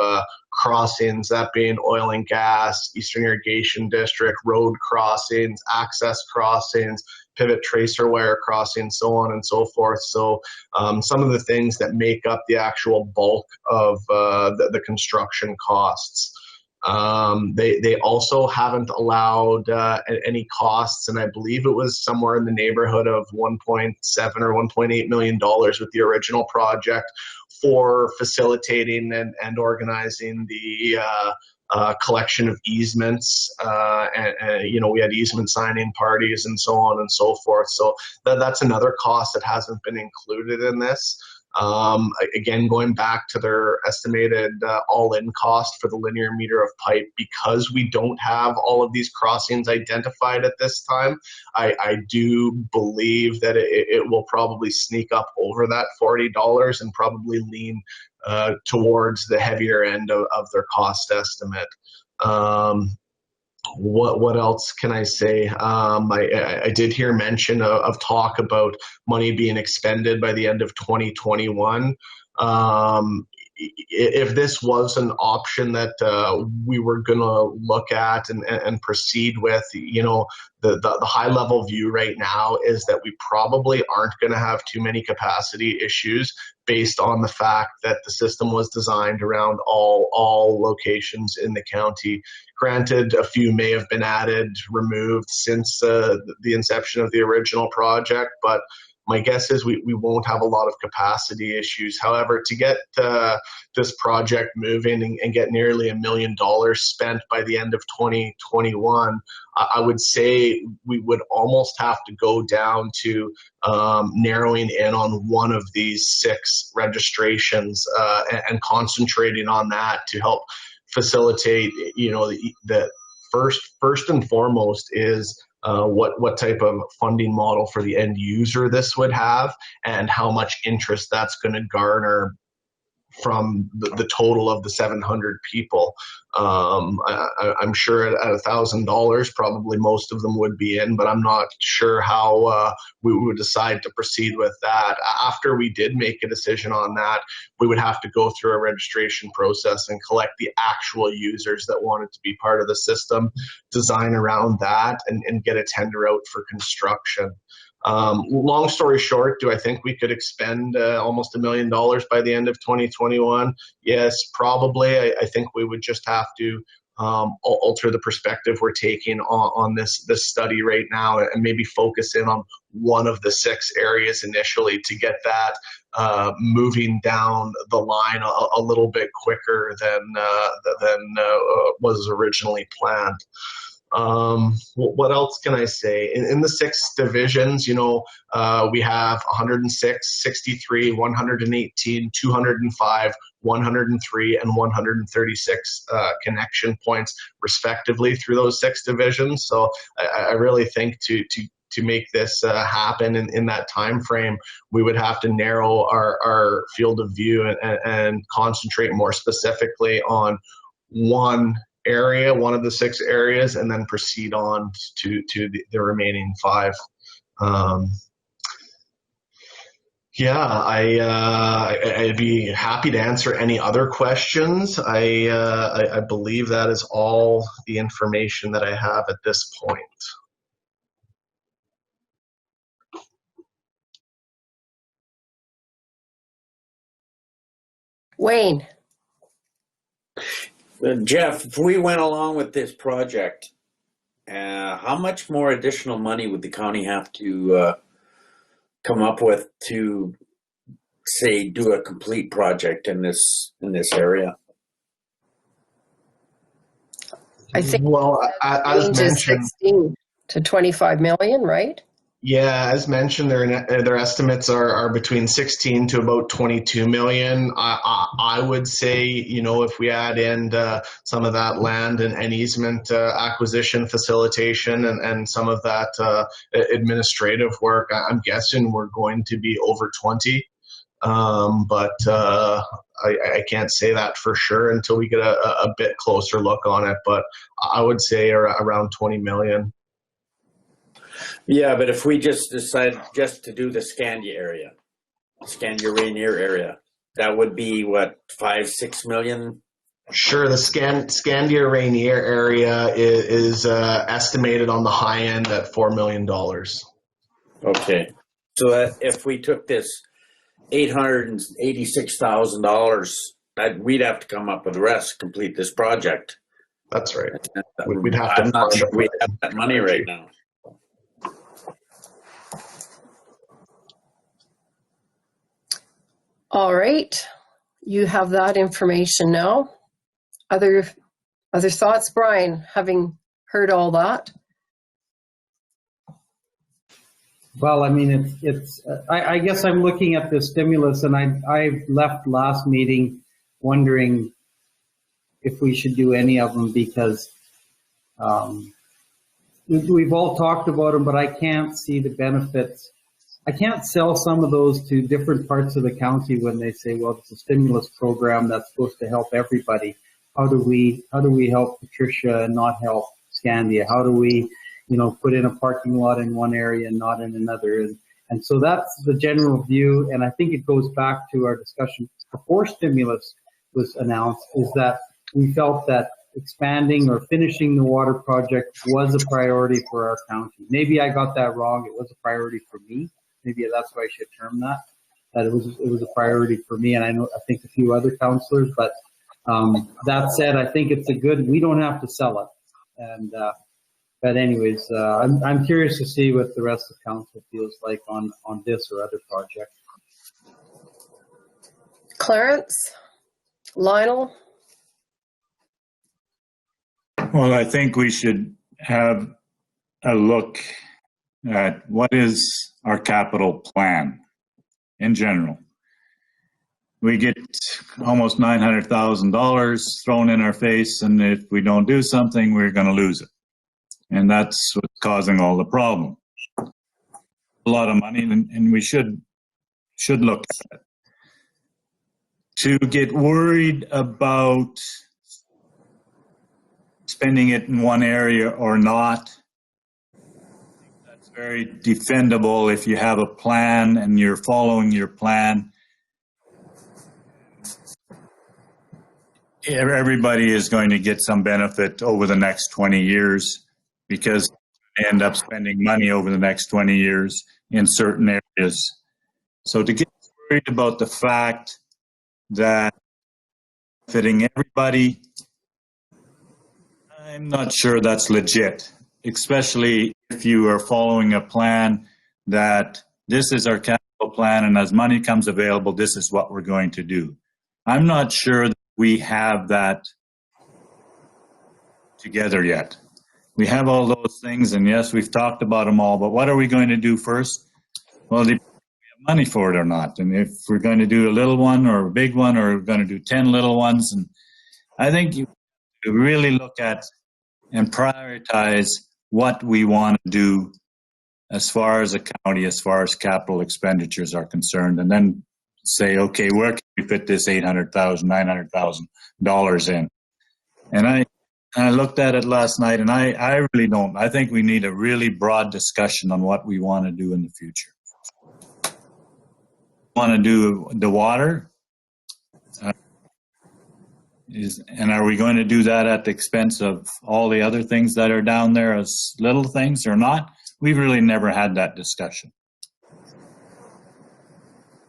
crossings, that being oil and gas, Eastern Irrigation District, road crossings, access crossings, pivot tracer wire crossings, so on and so forth. So some of the things that make up the actual bulk of the construction costs. They also haven't allowed any costs, and I believe it was somewhere in the neighborhood of $1.7 or $1.8 million with the original project for facilitating and organizing the collection of easements. And you know, we had easement signing parties and so on and so forth. So that's another cost that hasn't been included in this. Again, going back to their estimated all-in cost for the linear meter of pipe, because we don't have all of these crossings identified at this time, I do believe that it will probably sneak up over that $40 and probably lean towards the heavier end of their cost estimate. What else can I say? I did hear mention of talk about money being expended by the end of 2021. If this was an option that we were going to look at and proceed with, you know, the high level view right now is that we probably aren't going to have too many capacity issues based on the fact that the system was designed around all locations in the county. Granted, a few may have been added, removed since the inception of the original project, but my guess is we won't have a lot of capacity issues. However, to get this project moving and get nearly $1 million spent by the end of 2021, I would say we would almost have to go down to narrowing in on one of these 6 registrations and concentrating on that to help facilitate, you know, the first and foremost is what type of funding model for the end user this would have and how much interest that's going to garner from the total of the 700 people. I'm sure at $1,000, probably most of them would be in, but I'm not sure how we would decide to proceed with that. After we did make a decision on that, we would have to go through a registration process and collect the actual users that wanted to be part of the system, design around that, and get a tender out for construction. Long story short, do I think we could expend almost $1 million by the end of 2021? Yes, probably. I think we would just have to alter the perspective we're taking on this study right now and maybe focus in on one of the 6 areas initially to get that moving down the line a little bit quicker than was originally planned. What else can I say? In the 6 divisions, you know, we have 106, 63, 118, 205, 103, and 136 connection points respectively through those 6 divisions. So I really think to make this happen in that time frame, we would have to narrow our field of view and concentrate more specifically on one of the 6 areas, and then proceed on to the remaining 5. Yeah, I'd be happy to answer any other questions. I believe that is all the information that I have at this point. Wayne. Jeff, if we went along with this project, how much more additional money would the county have to come up with to, say, do a complete project in this area? I think Well, as range is mentioned, 16 to 25 million, right? yeah, as mentioned, their estimates are between 16 to about 22 million. I would say, you know, if we add in some of that land and easement acquisition facilitation and some of that administrative work, I'm guessing we're going to be over 20. But I can't say that for sure until we get a bit closer look on it. But I would say around 20 million. Yeah, but if we just decide just to do the Scandia area, Scandia Rainier area, that would be what, 5-6 million? Sure, the Scandia Rainier area is estimated on the high end at $4 million. Okay, so that if we took this $886,000, we'd have to come up with the rest to complete this project. That's right. We'd have to. I'm not sure we have that money right now. All right, you have that information now. Other thoughts, Brian, having heard all that? Well, I mean, I guess I'm looking at the stimulus, and I left last meeting wondering if we should do any of them, because we've all talked about them, but I can't see the benefits. I can't sell some of those to different parts of the county when they say, well, it's a stimulus program that's supposed to help everybody. How do we help Patricia and not help Scandia? How do we, you know, put in a parking lot in one area and not in another? And so that's the general view. And I think it goes back to our discussion before stimulus was announced, is that we felt that expanding or finishing the water project was a priority for our county. Maybe I got that wrong. It was a priority for me. Maybe that's what I should term that it was a priority for me, and I think a few other councillors. But that said, I think it's we don't have to sell it. And but anyways, I'm curious to see what the rest of council feels like on this or other projects. Clarence, Lionel. Well, I think we should have a look at what is our capital plan in general. We get almost $900,000 thrown in our face, and if we don't do something, we're going to lose it. And that's what's causing all the problem. A lot of money, and we should look at it. To get worried about spending it in one area or not, that's very defendable if you have a plan and you're following your plan. Everybody is going to get some benefit over the next 20 years because they end up spending money over the next 20 years in certain areas. So to get worried about the fact that fitting everybody, I'm not sure that's legit, especially if you are following a plan that this is our capital plan, and as money comes available, this is what we're going to do. I'm not sure that we have that together yet. We have all those things, and yes, we've talked about them all, but what are we going to do first? Well, do we have money for it or not? And if we're going to do a little one or a big one, or we're going to do 10 little ones, and I think you really look at and prioritize what we want to do as far as a county, as far as capital expenditures are concerned, and then say, okay, where can we fit this $800,000, $900,000 in? And I looked at it last night, and I really don't. I think we need a really broad discussion on what we want to do in the future. Want to do the water? And are we going to do that at the expense of all the other things that are down there as little things or not? We've really never had that discussion.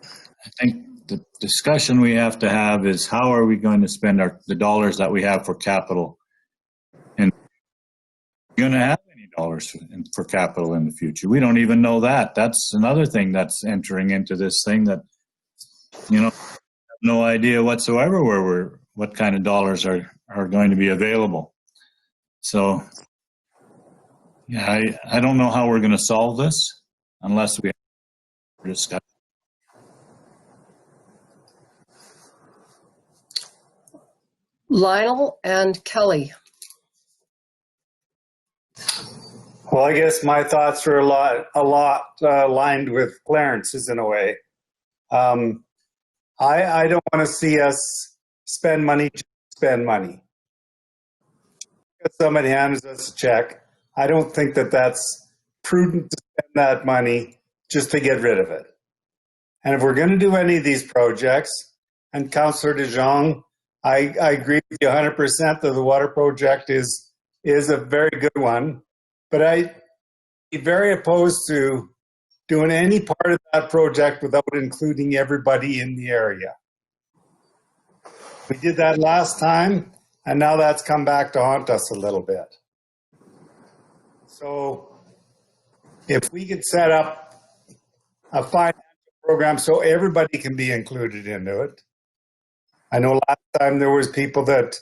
I think the discussion we have to have is how are we going to spend the dollars that we have for capital, and we're going to have any dollars for capital in the future. We don't even know that. That's another thing that's entering into this thing that, you know, have no idea whatsoever what kind of dollars are going to be available. So, yeah, I don't know how we're going to solve this unless we discuss. Lionel and Kelly. Well, I guess my thoughts are a lot aligned with Clarence's in a way. I don't want to see us spend money to spend money. If somebody hands us a check, I don't think that that's prudent to spend that money just to get rid of it. And if we're going to do any of these projects, and Councillor DeJong, I agree with you 100% that the water project is a very good one, but I'd be very opposed to doing any part of that project without including everybody in the area. We did that last time, and now that's come back to haunt us a little bit. So if we could set up a financial program so everybody can be included into it. I know last time there was people that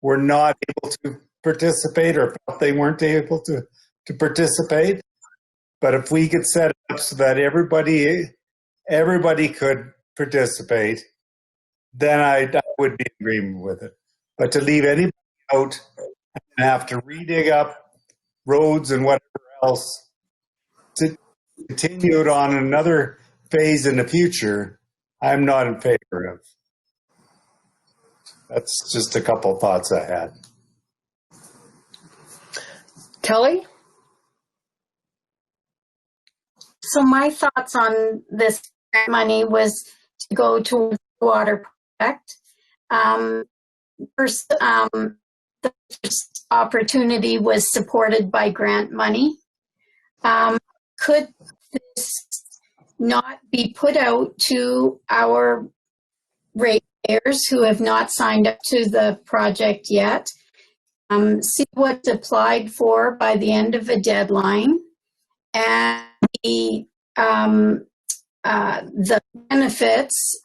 were not able to participate or felt they weren't able to participate. But if we could set it up so that everybody could participate, then I would be in agreement with it. But to leave anybody out and have to redig up roads and whatever else to continue it on another phase in the future, I'm not in favor of. That's just a couple thoughts I had. Kelly? So my thoughts on this money was to go towards the water project. First, the first opportunity was supported by grant money. Could this not be put out to our ratepayers who have not signed up to the project yet? See what's applied for by the end of a deadline, and the benefits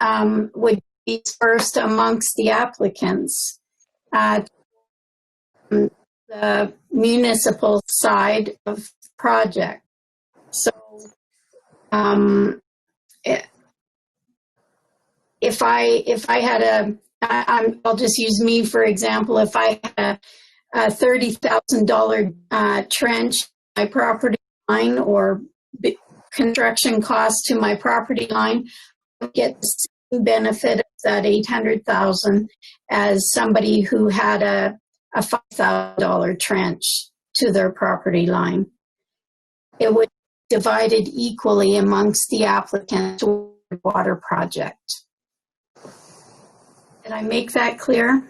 would be dispersed amongst the applicants. The municipal side of project. So if I had I'll just use me for example. If I had a $30,000 trench my property line or construction cost to my property line, I get the same benefit of that $800,000 as somebody who had a $5,000 trench to their property line. It would be divided equally amongst the applicants to the water project. Did I make that clear?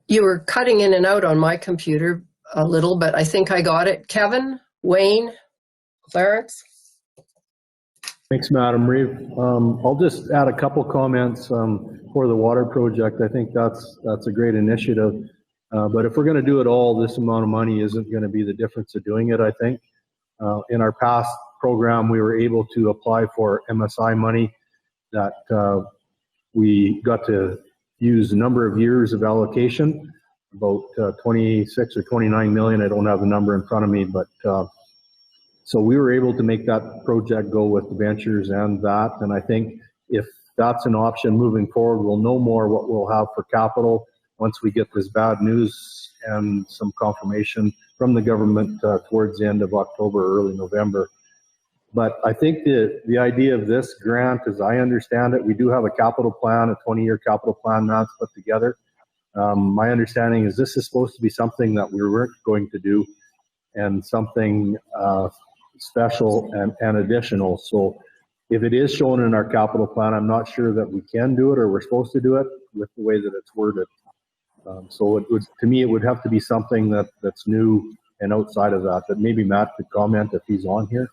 You were cutting in and out on my computer a little, but I think I got it. Kevin, Wayne, Clarence? Thanks, Madam Reeve. I'll just add a couple comments for the water project. I think that's a great initiative. But if we're going to do it all, this amount of money isn't going to be the difference of doing it, I think. In our past program, we were able to apply for MSI money that we got to use a number of years of allocation, about 26 or 29 million. I don't have the number in front of me, but so we were able to make that project go with the ventures and that. And I think if that's an option moving forward, we'll know more what we'll have for capital once we get this bad news and some confirmation from the government towards the end of October, early November. But I think the idea of this grant, as I understand it, we do have a capital plan, a 20-year capital plan that's put together. My understanding is this is supposed to be something that we weren't going to do and something special and additional. So if it is shown in our capital plan, I'm not sure that we can do it or we're supposed to do it with the way that it's worded. So it would, to me, it would have to be something that's new and outside of that. But maybe Matt could comment if he's on here.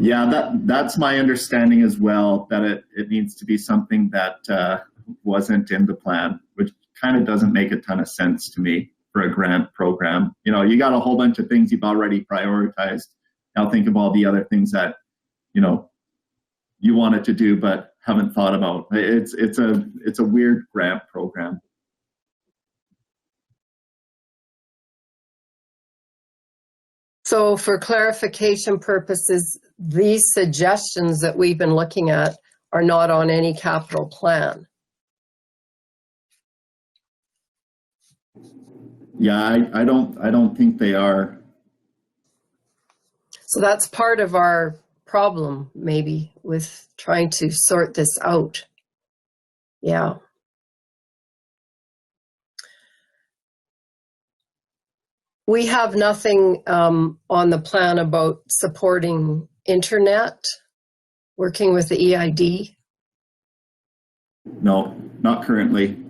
Yeah, that's my understanding as well, that it needs to be something that wasn't in the plan, which kind of doesn't make a ton of sense to me for a grant program. You know, you got a whole bunch of things you've already prioritized. Now think of all the other things that you wanted to do but haven't thought about. It's a weird grant program. So for clarification purposes, these suggestions that we've been looking at are not on any capital plan. Yeah, I don't think they are. So that's part of our problem, maybe, with trying to sort this out. Yeah. We have nothing on the plan about supporting internet, working with the EID. No, not currently.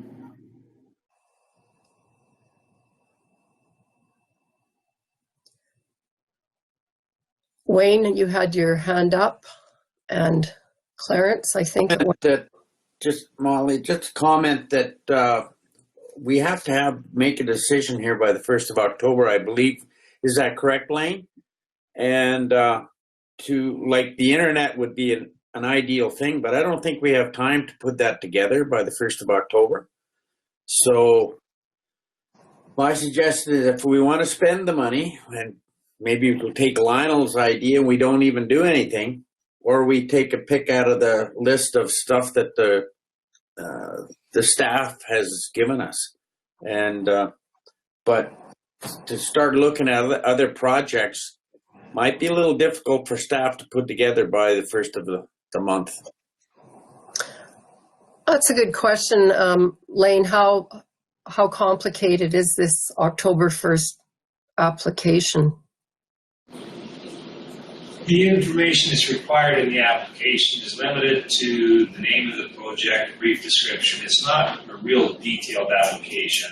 Wayne, you had your hand up, and Clarence, I think. Just Molly, just comment that we have to make a decision here by the 1st of October, I believe. Is that correct, Lane? And the internet would be an ideal thing, but I don't think we have time to put that together by the 1st of October. So my suggestion is if we want to spend the money, and maybe we'll take Lionel's idea and we don't even do anything, or we take a pick out of the list of stuff that the staff has given us. And but to start looking at other projects might be a little difficult for staff to put together by the 1st of the month. That's a good question, Lane. How complicated is this October 1st application? The information that's required in the application is limited to the name of the project, brief description. It's not a real detailed application,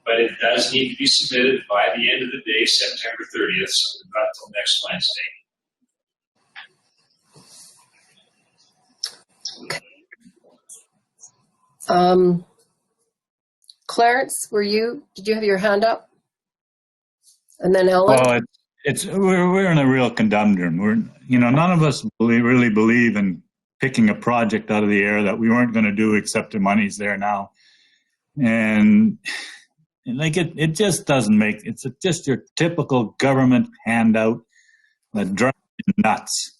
but it does need to be submitted by the end of the day, September 30th, so we've got until next Wednesday. Clarence, did you have your hand up? And then Ellen? Well, we're in a real conundrum. None of us really believe in picking a project out of the air that we weren't going to do, except the money's there now. And it just doesn't make, it's just your typical government handout that drives you nuts.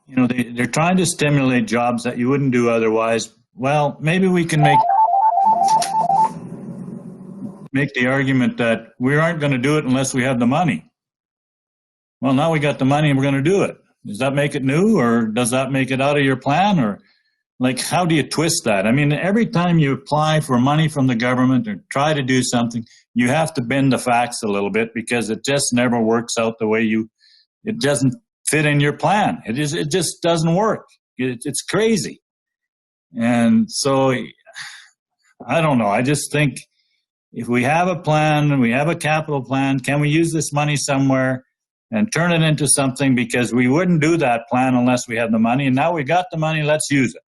They're trying to stimulate jobs that you wouldn't do otherwise. Well, maybe we can make the argument that we aren't going to do it unless we have the money. Well, now we got the money and we're going to do it. Does that make it new, or does that make it out of your plan? Or how do you twist that? I mean, every time you apply for money from the government or try to do something, you have to bend the facts a little bit, because it just never works out the way it doesn't fit in your plan. It just doesn't work. It's crazy. And so I don't know. I just think if we have a plan and we have a capital plan, can we use this money somewhere and turn it into something? Because we wouldn't do that plan unless we had the money. And now we got the money, let's use it.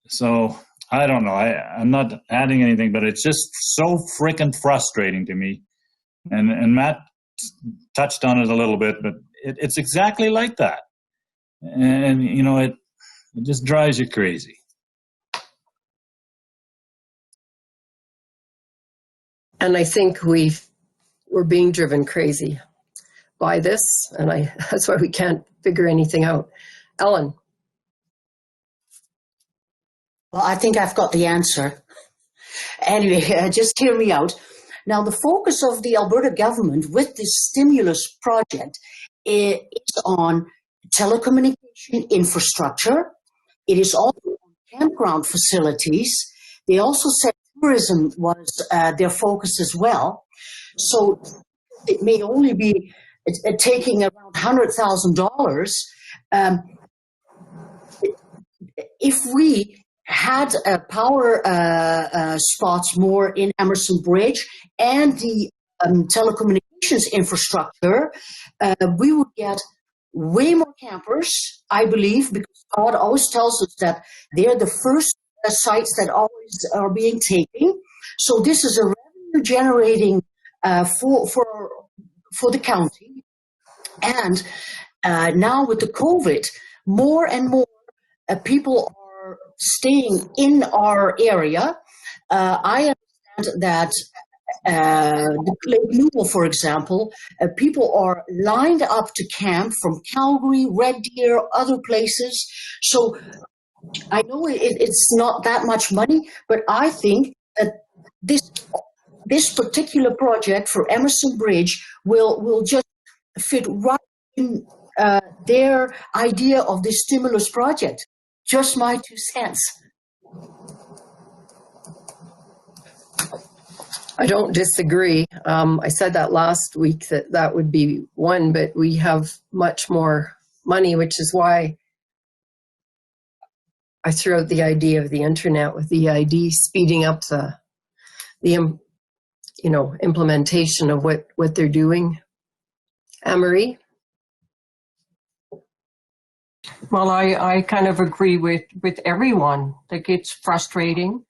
So I don't know. I'm not adding anything, but it's just so freaking frustrating to me. And Matt touched on it a little bit, but it's exactly like that. And, it just drives you crazy. And I think we're being driven crazy by this, and that's why we can't figure anything out. Ellen? Well, I think I've got the answer. Anyway, just hear me out. Now, the focus of the Alberta government with this stimulus project is on telecommunication infrastructure. It is also on campground facilities. They also said tourism was their focus as well. So it may only be taking around $100,000. If we had power spots more in Emerson Bridge and the telecommunications infrastructure, we would get way more campers, I believe, because God always tells us that they're the first sites that always are being taken. So this is a revenue generating for for the county. And now with the COVID, more and more people are staying in our area. I understand that Lake Newell, for example, people are lined up to camp from Calgary, Red Deer, other places. So I know it's not that much money, but I think that this particular project for Emerson Bridge will just fit right in their idea of this stimulus project. Just my 2 cents. I don't disagree. I said that last week that would be one, but we have much more money, which is why I threw out the idea of the internet with the EID speeding up the implementation of what they're doing. Anne-Marie? Well, I kind of agree with everyone. Like, it's frustrating.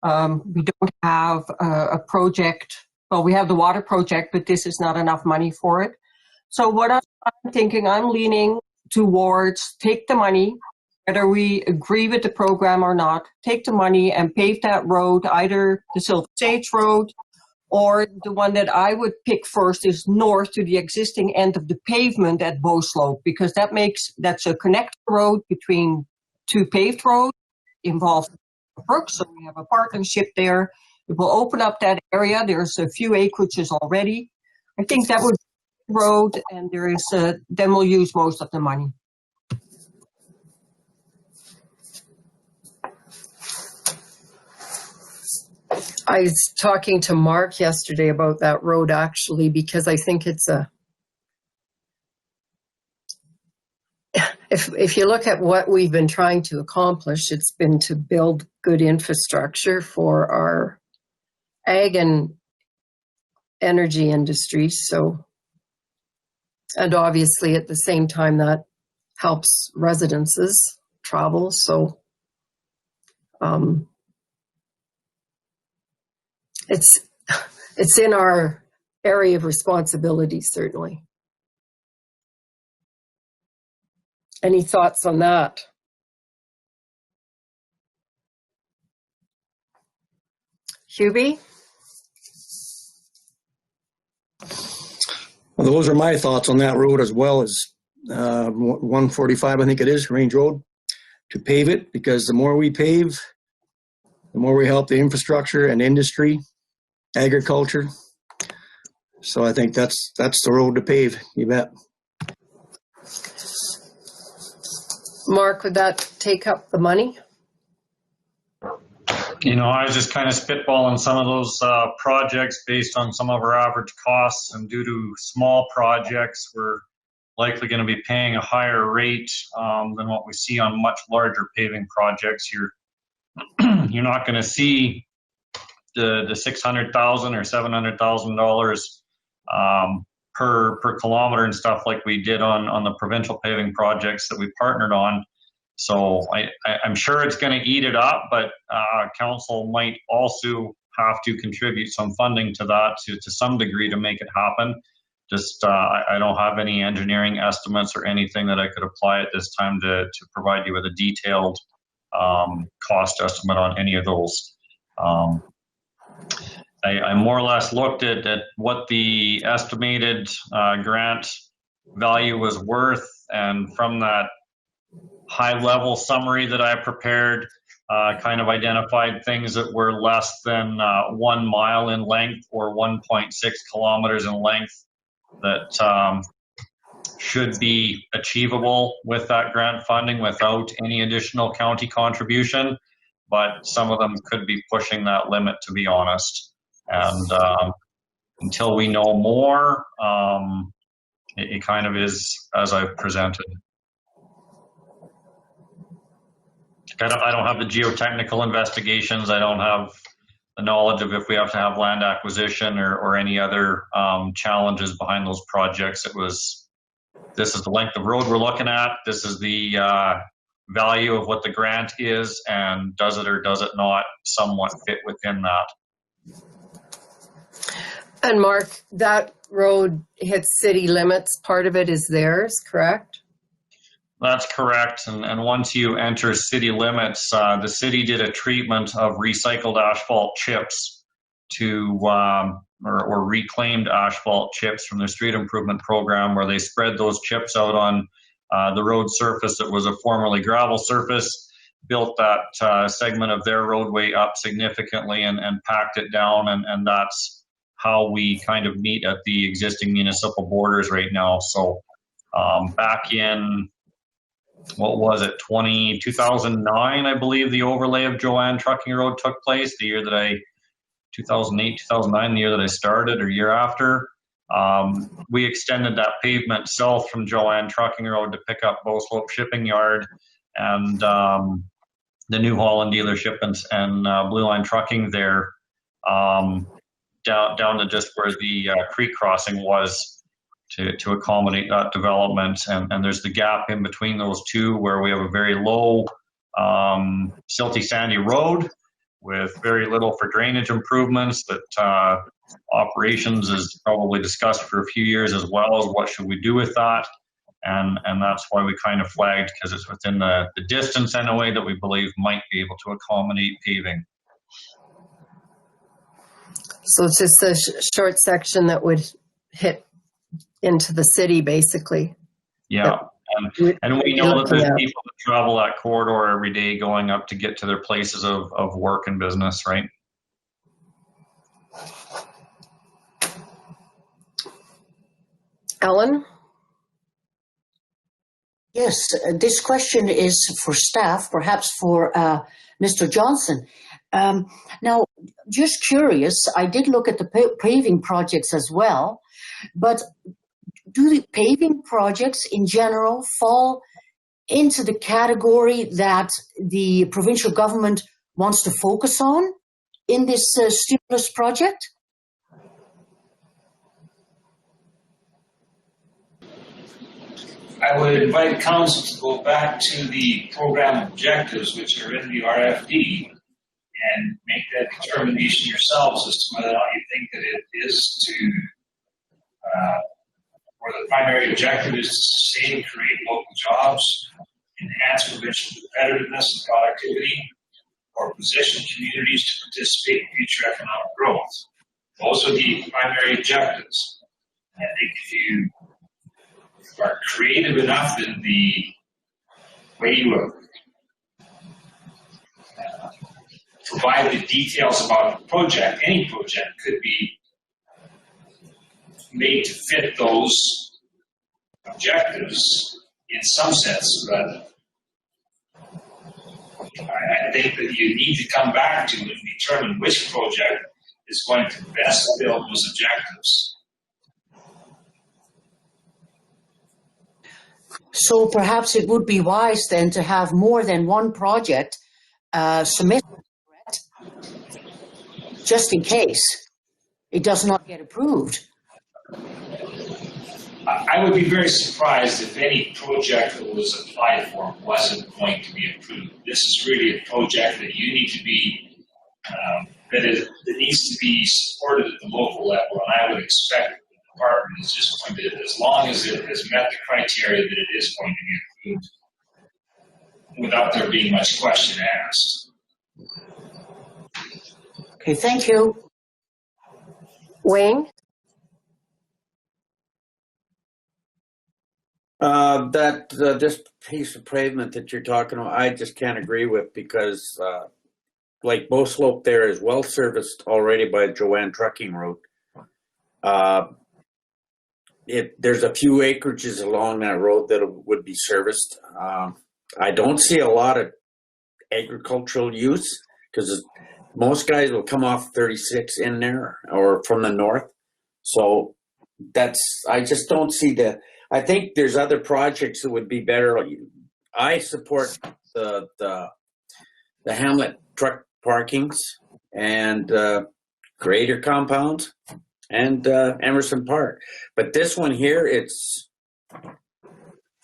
We don't have a project. Well, we have the water project, but this is not enough money for it. So what I'm thinking, I'm leaning towards take the money, whether we agree with the program or not, take the money and pave that road, either the Silver Sage Road or the one that I would pick first is north to the existing end of the pavement at Bow Slope, because that's a connector road between 2 paved roads, involves Brooks, so we have a partnership there. It will open up that area. There's a few acreages already. I think that would be the road, and then we'll use most of the money. I was talking to Mark yesterday about that road, actually, because I think it's if you look at what we've been trying to accomplish, it's been to build good infrastructure for our ag and energy industries. So, and obviously at the same time that helps residences travel. So, it's in our area of responsibility, certainly. Any thoughts on that? Hubie? Well, those are my thoughts on that road, as well as 145, I think it is, Range Road, to pave it, because the more we pave, the more we help the infrastructure and industry, agriculture. So I think that's the road to pave, you bet. Mark, would that take up the money? I was just kind of spitballing some of those projects based on some of our average costs, and due to small projects, we're likely going to be paying a higher rate than what we see on much larger paving projects. You're not going to see the $600,000 or $700,000 per kilometer and stuff like we did on the provincial paving projects that we partnered on. So I'm sure it's going to eat it up, but council might also have to contribute some funding to that to some degree to make it happen. Just I don't have any engineering estimates or anything that I could apply at this time to provide you with a detailed cost estimate on any of those. I more or less looked at what the estimated grant value was worth, and from that high-level summary that I prepared, kind of identified things that were less than 1 mile in length or 1.6 kilometers in length that should be achievable with that grant funding without any additional county contribution, but some of them could be pushing that limit, to be honest. And until we know more, it kind of is as I've presented. I don't have the geotechnical investigations. I don't have the knowledge of if we have to have land acquisition or any other challenges behind those projects. This is the length of road we're looking at. This is the value of what the grant is, and does it or does it not somewhat fit within that? And Mark, that road hits city limits, part of it is theirs, correct? That's correct. And once you enter city limits, the city did a treatment of recycled asphalt chips to, or reclaimed asphalt chips from their street improvement program, where they spread those chips out on the road surface that was a formerly gravel surface, built that segment of their roadway up significantly and packed it down. And that's how we kind of meet at the existing municipal borders right now. So back in, what was it, 2009, I believe, the overlay of Joanne Trucking Road took place, the year that 2008, 2009, the year that I started, or year after. We extended that pavement south from Joanne Trucking Road to pick up Bow Slope Shipping Yard and the New Holland dealership and Blue Line Trucking there, down to just where the creek crossing was, to accommodate that development. And there's the gap in between those two where we have a very low silty sandy road with very little for drainage improvements that operations is probably discussed for a few years, as well as what should we do with that. And that's why we kind of flagged, because it's within the distance anyway that we believe might be able to accommodate paving. So it's just a short section that would hit into the city, basically. Yeah. And we know that there's people that travel that corridor every day going up to get to their places of work and business, right? Ellen? Yes, this question is for staff, perhaps for Mr. Johnson. Now, just curious, I did look at the paving projects as well, but do the paving projects in general fall into the category that the provincial government wants to focus on in this stimulus project? I would invite council to go back to the program objectives, which are in the RFD, and make that determination yourselves as to whether or not you think that it is to, or the primary objective is to sustain and create local jobs, enhance provincial competitiveness and productivity, or position communities to participate in future economic growth. Those are the primary objectives. I think if you are creative enough in the way you provide the details about the project, any project could be made to fit those objectives in some sense, but I think that you need to come back to and determine which project is going to best build those objectives. So perhaps it would be wise then to have more than one project submitted, correct? Just in case it does not get approved. I would be very surprised if any project that was applied for wasn't going to be approved. This is really a project that you need to be, that needs to be supported at the local level, and I would expect that the department is just going to, as long as it has met the criteria, that it is going to be approved without there being much question asked. Okay, thank you. Wayne? This piece of pavement that you're talking about, I just can't agree with, because like Bow Slope there is well serviced already by Joanne Trucking Road. There's a few acreages along that road that would be serviced. I don't see a lot of agricultural use, because most guys will come off 36 in there or from the north. So I just don't see I think there's other projects that would be better. I support the Hamlet truck parkings and Creator Compound and Emerson Park. But this one here,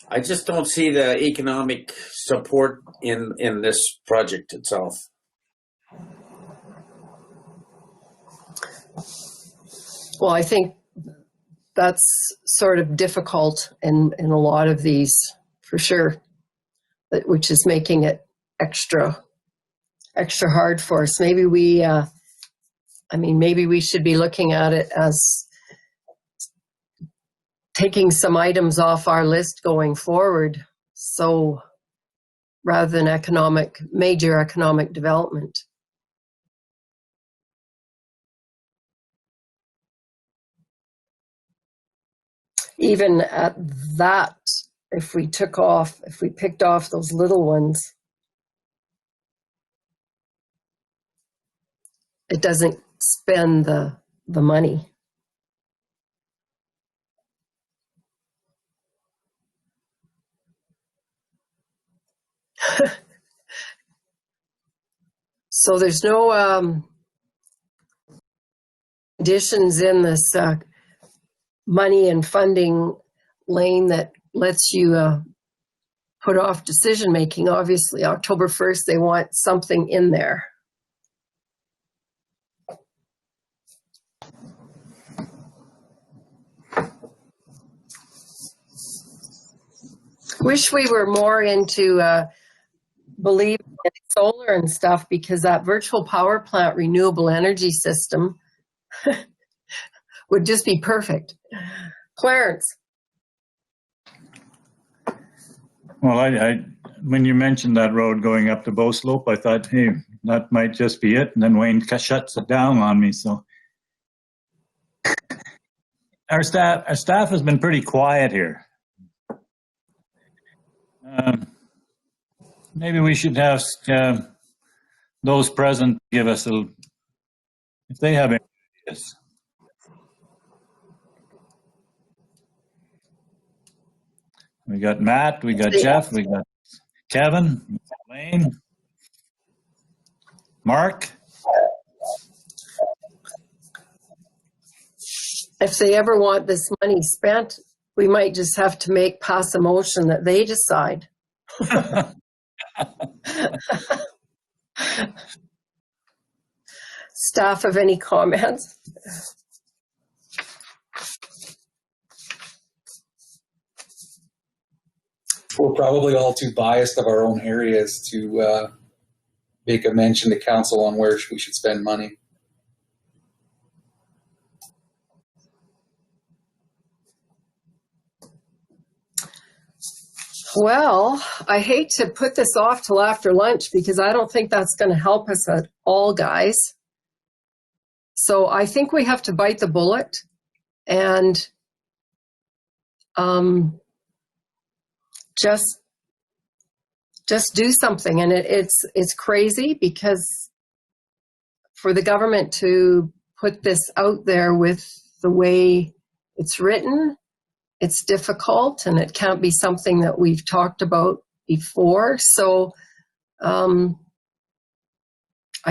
I just don't see the economic support in this project itself. Well, I think that's sort of difficult in a lot of these, for sure, which is making it extra hard for us. Maybe maybe we should be looking at it as taking some items off our list going forward. So rather than major economic development. Even at that, if we picked off those little ones, it doesn't spend the money. So there's no conditions in this money and funding lane that lets you put off decision making. Obviously, October 1st, they want something in there. Wish we were more into believing in solar and stuff, because that virtual power plant renewable energy system would just be perfect. Clarence. Well, I when you mentioned that road going up to Bow Slope, I thought, hey, that might just be it. And then Wayne shuts it down on me. So our staff has been pretty quiet here. Maybe we should have those present give us if they have any ideas. We got Matt, we got Jeff, we got Kevin, we got Lane, Mark. If they ever want this money spent, we might just have to pass a motion that they decide. Staff have any comments? We're probably all too biased of our own areas to make a mention to council on where we should spend money. Well, I hate to put this off till after lunch because I don't think that's going to help us at all, guys. So I think we have to bite the bullet and just do something. And it's crazy because for the government to put this out there with the way it's written, it's difficult, and it can't be something that we've talked about before. So I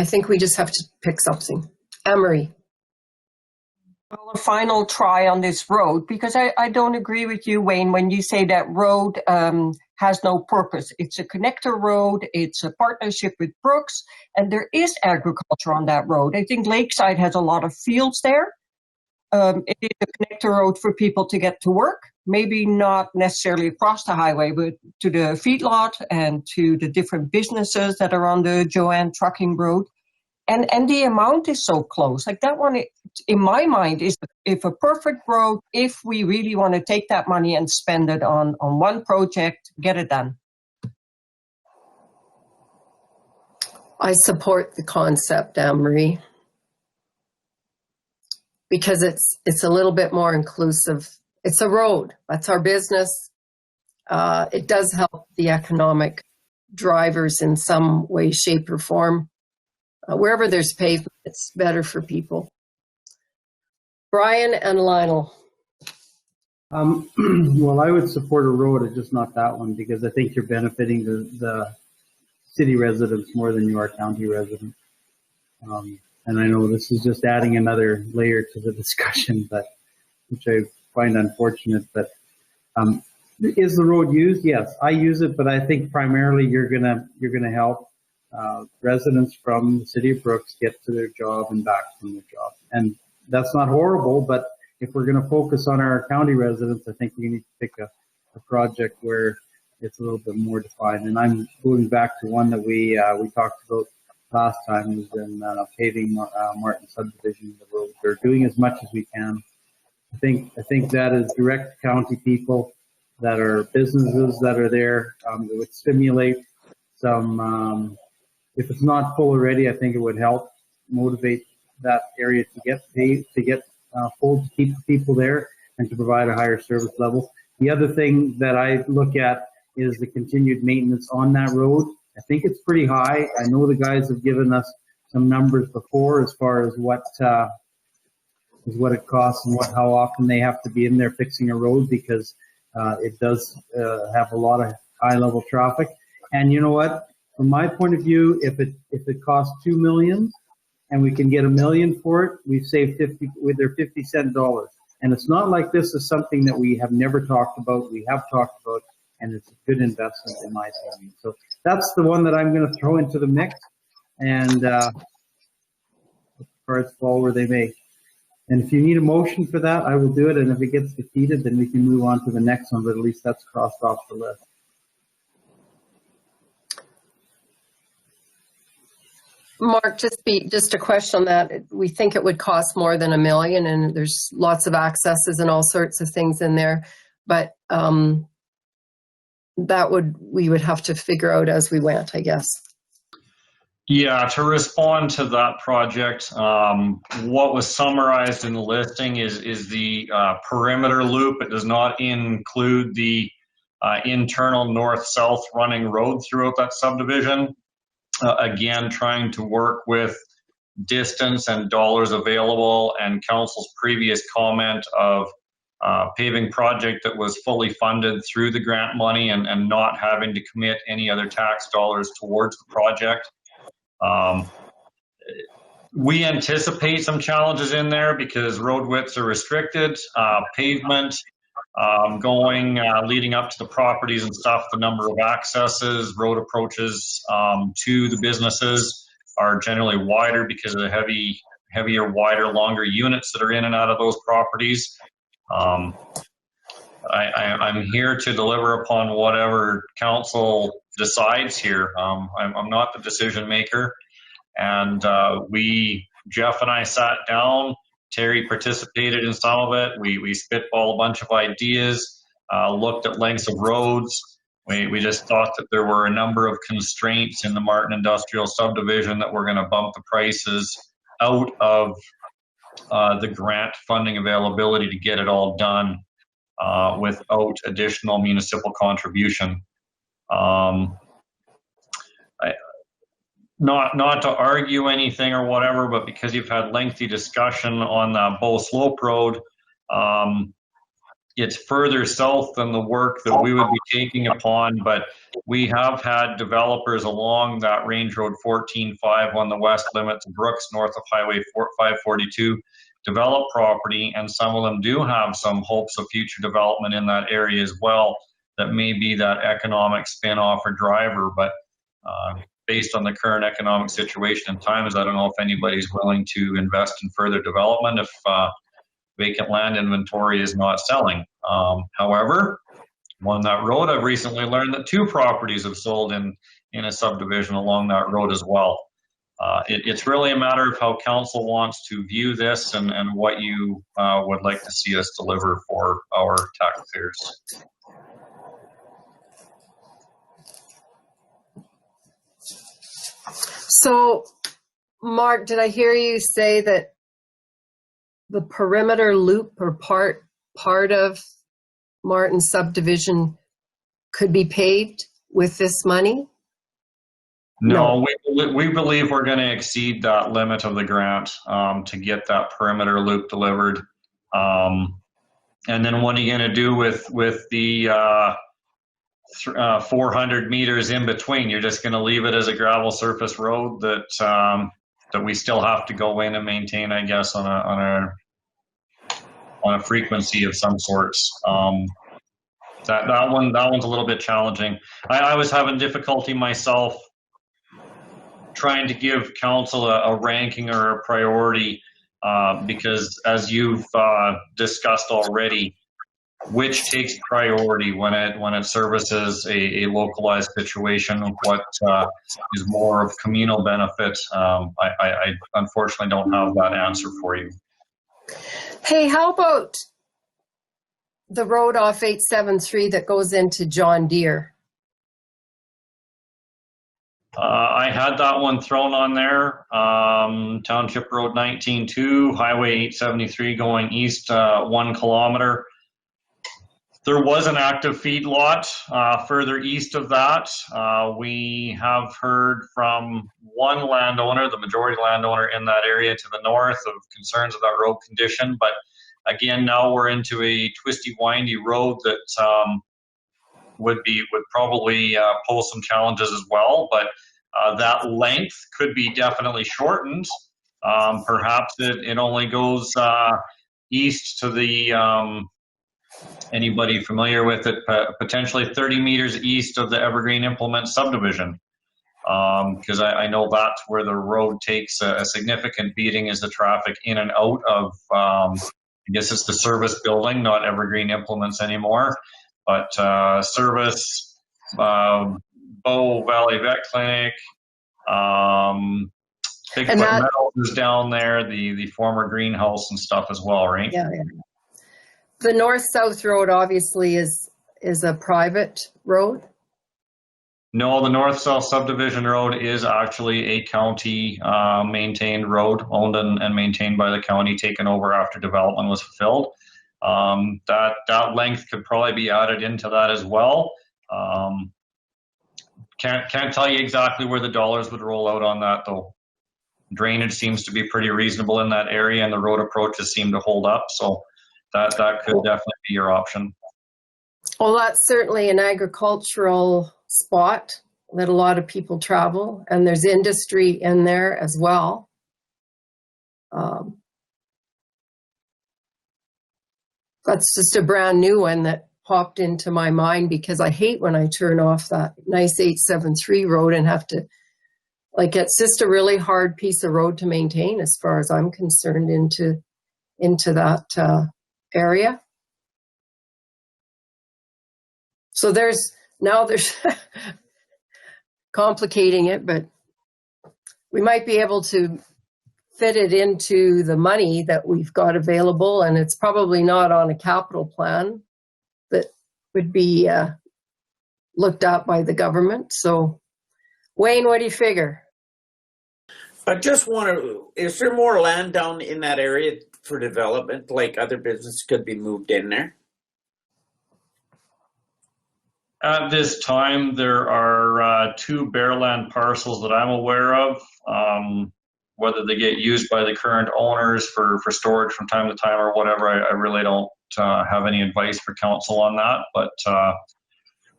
think we just have to pick something. Emery. Well, a final try on this road, because I don't agree with you, Wayne, when you say that road has no purpose. It's a connector road, it's a partnership with Brooks, and there is agriculture on that road. I think Lakeside has a lot of fields there. It is a connector road for people to get to work, maybe not necessarily across the highway, but to the feedlot and to the different businesses that are on the Joanne trucking road. And the amount is so close. Like that one, in my mind, is if a perfect road, if we really want to take that money and spend it on one project, get it done. I support the concept, Anne-Marie, because it's a little bit more inclusive. It's a road. That's our business. It does help the economic drivers in some way, shape, or form. Wherever there's pavement, it's better for people. Brian and Lionel. Well, I would support a road, it's just not that one, because I think you're benefiting the city residents more than you are county residents. And I know this is just adding another layer to the discussion, but which I find unfortunate. But is the road used? Yes, I use it, but I think primarily you're gonna help residents from the city of Brooks get to their job and back from their job. And that's not horrible, but if we're going to focus on our county residents, I think we need to pick a project where it's a little bit more defined. And I'm going back to one that we talked about last time, was in paving Martin subdivision, the road. We're doing as much as we can. I think that is direct county people that are businesses that are there. It would stimulate some, if it's not full already, I think it would help motivate that area to get paid, to get full, to keep the people there and to provide a higher service level. The other thing that I look at is the continued maintenance on that road. I think it's pretty high. I know the guys have given us some numbers before as far as what it costs and how often they have to be in there fixing a road, because it does have a lot of high level traffic. And you know what? From my point of view, if it costs $2 million and we can get $1 million for it, we've saved 50 cent dollars. And it's not like this is something that we have never talked about. We have talked about, and it's a good investment in my opinion. So that's the one that I'm going to throw into the mix, and cards fall where they may. And if you need a motion for that, I will do it. And if it gets defeated, then we can move on to the next one. But at least that's crossed off the list. Mark, just a question on that. We think it would cost more than $1 million, and there's lots of accesses and all sorts of things in there. But we would have to figure out as we went, I guess. Yeah, to respond to that project, what was summarized in the listing is the perimeter loop. It does not include the internal north-south running road throughout that subdivision. Again, trying to work with distance and dollars available, and council's previous comment of paving project that was fully funded through the grant money and not having to commit any other tax dollars towards the project. We anticipate some challenges in there because road widths are restricted, pavement leading up to the properties and stuff, the number of accesses, road approaches to the businesses are generally wider because of the heavier, wider, longer units that are in and out of those properties. I'm here to deliver upon whatever council decides here. I'm not the decision maker, and Jeff and I sat down. Terry participated in some of it. We spitballed a bunch of ideas, looked at lengths of roads. We just thought that there were a number of constraints in the Martin Industrial Subdivision that were going to bump the prices out of the grant funding availability to get it all done without additional municipal contribution. Not to argue anything or whatever, but because you've had lengthy discussion on the Bow Slope Road, it's further south than the work that we would be taking upon, but we have had developers along that Range Road 14-5 on the west limit to Brooks, north of Highway 542, develop property, and some of them do have some hopes of future development in that area as well. That may be that economic spin-off or driver, but based on the current economic situation and times, I don't know if anybody's willing to invest in further development if vacant land inventory is not selling. However, on that road, I've recently learned that 2 properties have sold in a subdivision along that road as well. It's really a matter of how council wants to view this and what you would like to see us deliver for our taxpayers. So, Mark, did I hear you say that the perimeter loop or part of Martin subdivision could be paved with this money? No, we believe we're going to exceed that limit of the grant to get that perimeter loop delivered. And then what are you going to do with the 400 meters in between? You're just going to leave it as a gravel surface road that we still have to go in and maintain, I guess, on a frequency of some sorts. That one's a little bit challenging. I was having difficulty myself trying to give council a ranking or a priority because as you've discussed already, which takes priority when it services a localized situation, what is more of communal benefit? I unfortunately don't have that answer for you. Hey, how about the road off 873 that goes into John Deere? I had that one thrown on there. Township Road 19-2, Highway 873 going east 1 kilometer. There was an active feedlot further east of that. We have heard from one landowner, the majority landowner in that area to the north, of concerns about road condition. But again, now we're into a twisty, windy road that would probably pose some challenges as well. But that length could be definitely shortened. Perhaps it only goes east to the anybody familiar with it, potentially 30 meters east of the Evergreen Implement subdivision. Because I know that's where the road takes a significant beating, is the traffic in and out of, I guess it's the service building, not Evergreen Implements anymore, but service, Bow Valley Vet Clinic, Bigfoot Metals is down there, the former greenhouse and stuff as well, right? Yeah. The north-south road obviously is a private road. No, the north-south subdivision road is actually a county maintained road, owned and maintained by the county, taken over after development was fulfilled. That length could probably be added into that as well. Can't tell you exactly where the dollars would roll out on that though. Drainage seems to be pretty reasonable in that area, and the road approaches seem to hold up. So that could definitely be your option. Well, that's certainly an agricultural spot that a lot of people travel, and there's industry in there as well. That's just a brand new one that popped into my mind, because I hate when I turn off that nice 873 road and have to, like, it's just a really hard piece of road to maintain as far as I'm concerned into that area. So there's complicating it, but we might be able to fit it into the money that we've got available, and it's probably not on a capital plan that would be looked at by the government. So Wayne, what do you figure? I just want to, is there more land down in that area for development, like other businesses could be moved in there? At this time, there are 2 bare land parcels that I'm aware of. Whether they get used by the current owners for storage from time to time or whatever, I really don't have any advice for council on that. But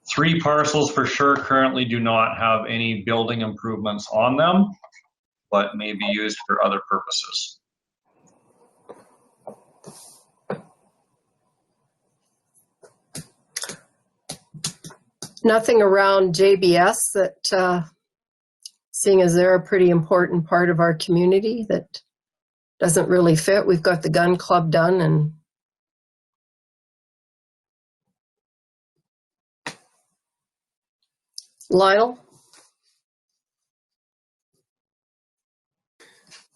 3 parcels for sure currently do not have any building improvements on them, but may be used for other purposes. Nothing around JBS that, seeing as they're a pretty important part of our community, that doesn't really fit. We've got the gun club done, and Lionel?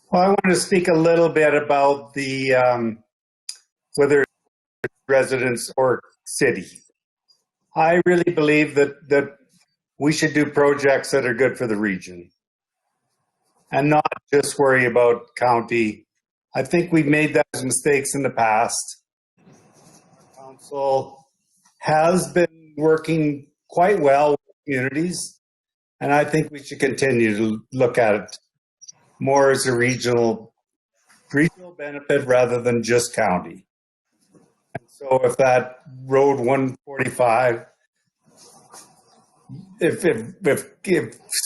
Well, I wanted to speak a little bit about the whether it's residents or city. I really believe that we should do projects that are good for the region and not just worry about county. I think we've made those mistakes in the past. Council has been working quite well with communities, and I think we should continue to look at it more as a regional benefit rather than just county. And so if that road 145, if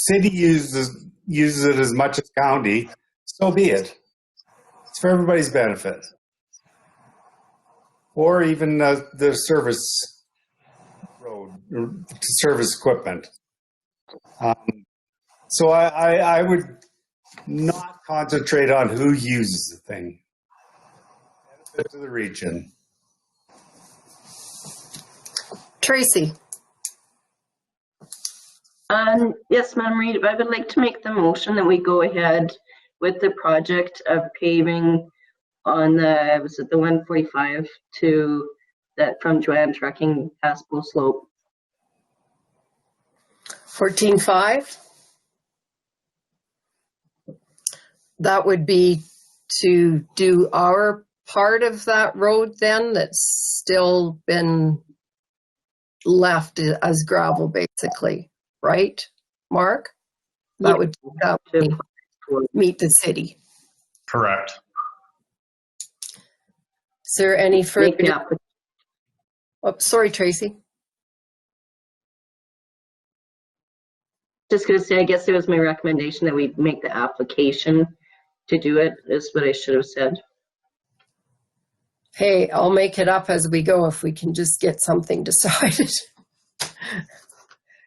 city uses it as much as county, so be it. It's for everybody's benefit. Or even the service road, service equipment. So I would not concentrate on who uses the thing. To the region. Tracy. Yes, Madam Reid, I would like to make the motion that we go ahead with the project of paving on the, was it the 145 to that from Joanne Trucking past Bull Slope. 14.5. That would be to do our part of that road then that's still been left as gravel basically, right, Mark? That would meet the city. Correct. Is there any further? Oh, sorry, Tracy. Just going to say, I guess it was my recommendation that we make the application to do it, is what I should have said. Hey, I'll make it up as we go if we can just get something decided.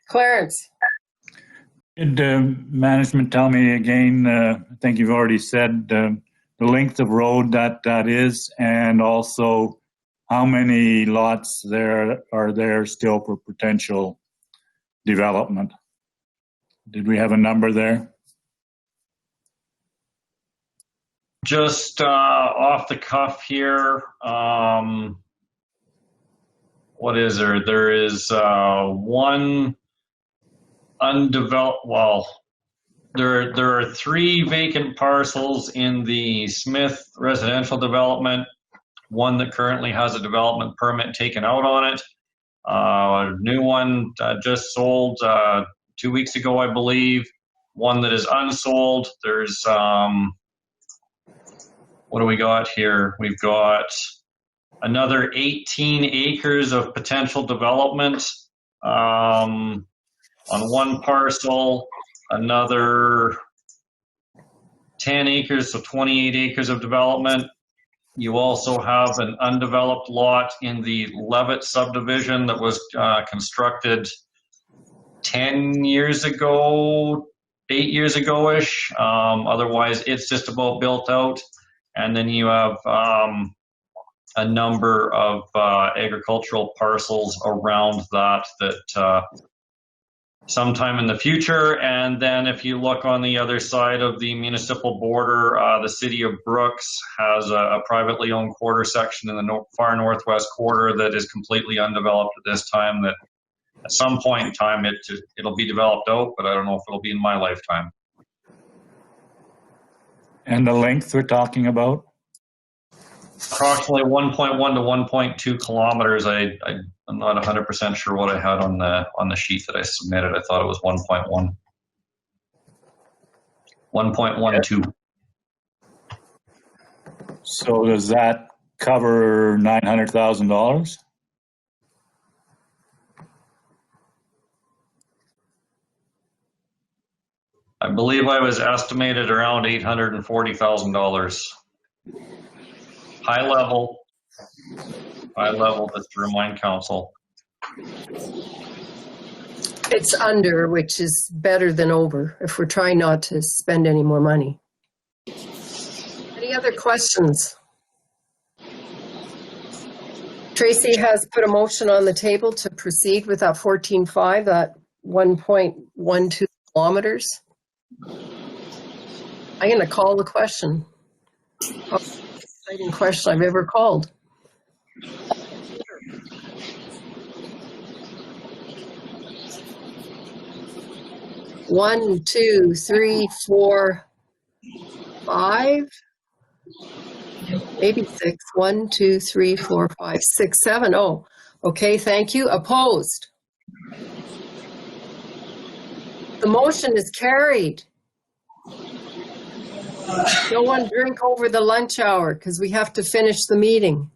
Clarence. Did management tell me again, I think you've already said the length of road that is, and also how many lots there are there still for potential development? Did we have a number there? Just off the cuff here, what is there? There is one undeveloped, well, there are 3 vacant parcels in the Smith residential development, one that currently has a development permit taken out on it. A new one just sold 2 weeks ago, I believe. One that is unsold. There's what do we got here? We've got another 18 acres of potential development on one parcel, another 10 acres, so 28 acres of development. You also have an undeveloped lot in the Levitt subdivision that was constructed 10 years ago, 8 years ago-ish. Otherwise, it's just about built out. And then you have a number of agricultural parcels around that sometime in the future. And then if you look on the other side of the municipal border, the city of Brooks has a privately owned quarter section in the far northwest quarter that is completely undeveloped at this time, that at some point in time it'll be developed out, but I don't know if it'll be in my lifetime. And the length we're talking about? Approximately 1.1 to 1.2 kilometers. I'm not 100% sure what I had on the sheet that I submitted. I thought it was 1.1. 1.12. So does that cover $900,000? I believe I was estimated around $840,000. High level, just to remind council. It's under, which is better than over if we're trying not to spend any more money. Any other questions? Tracy has put a motion on the table to proceed with that 14.5, that 1.12 kilometers. I'm going to call the question. Most exciting question I've ever called. One, two, three, 4, 5, maybe 6. 1, 2, 3, 4, 5, 6, 7. Oh, okay, thank you. Opposed? The motion is carried. No one drink over the lunch hour because we have to finish the meeting.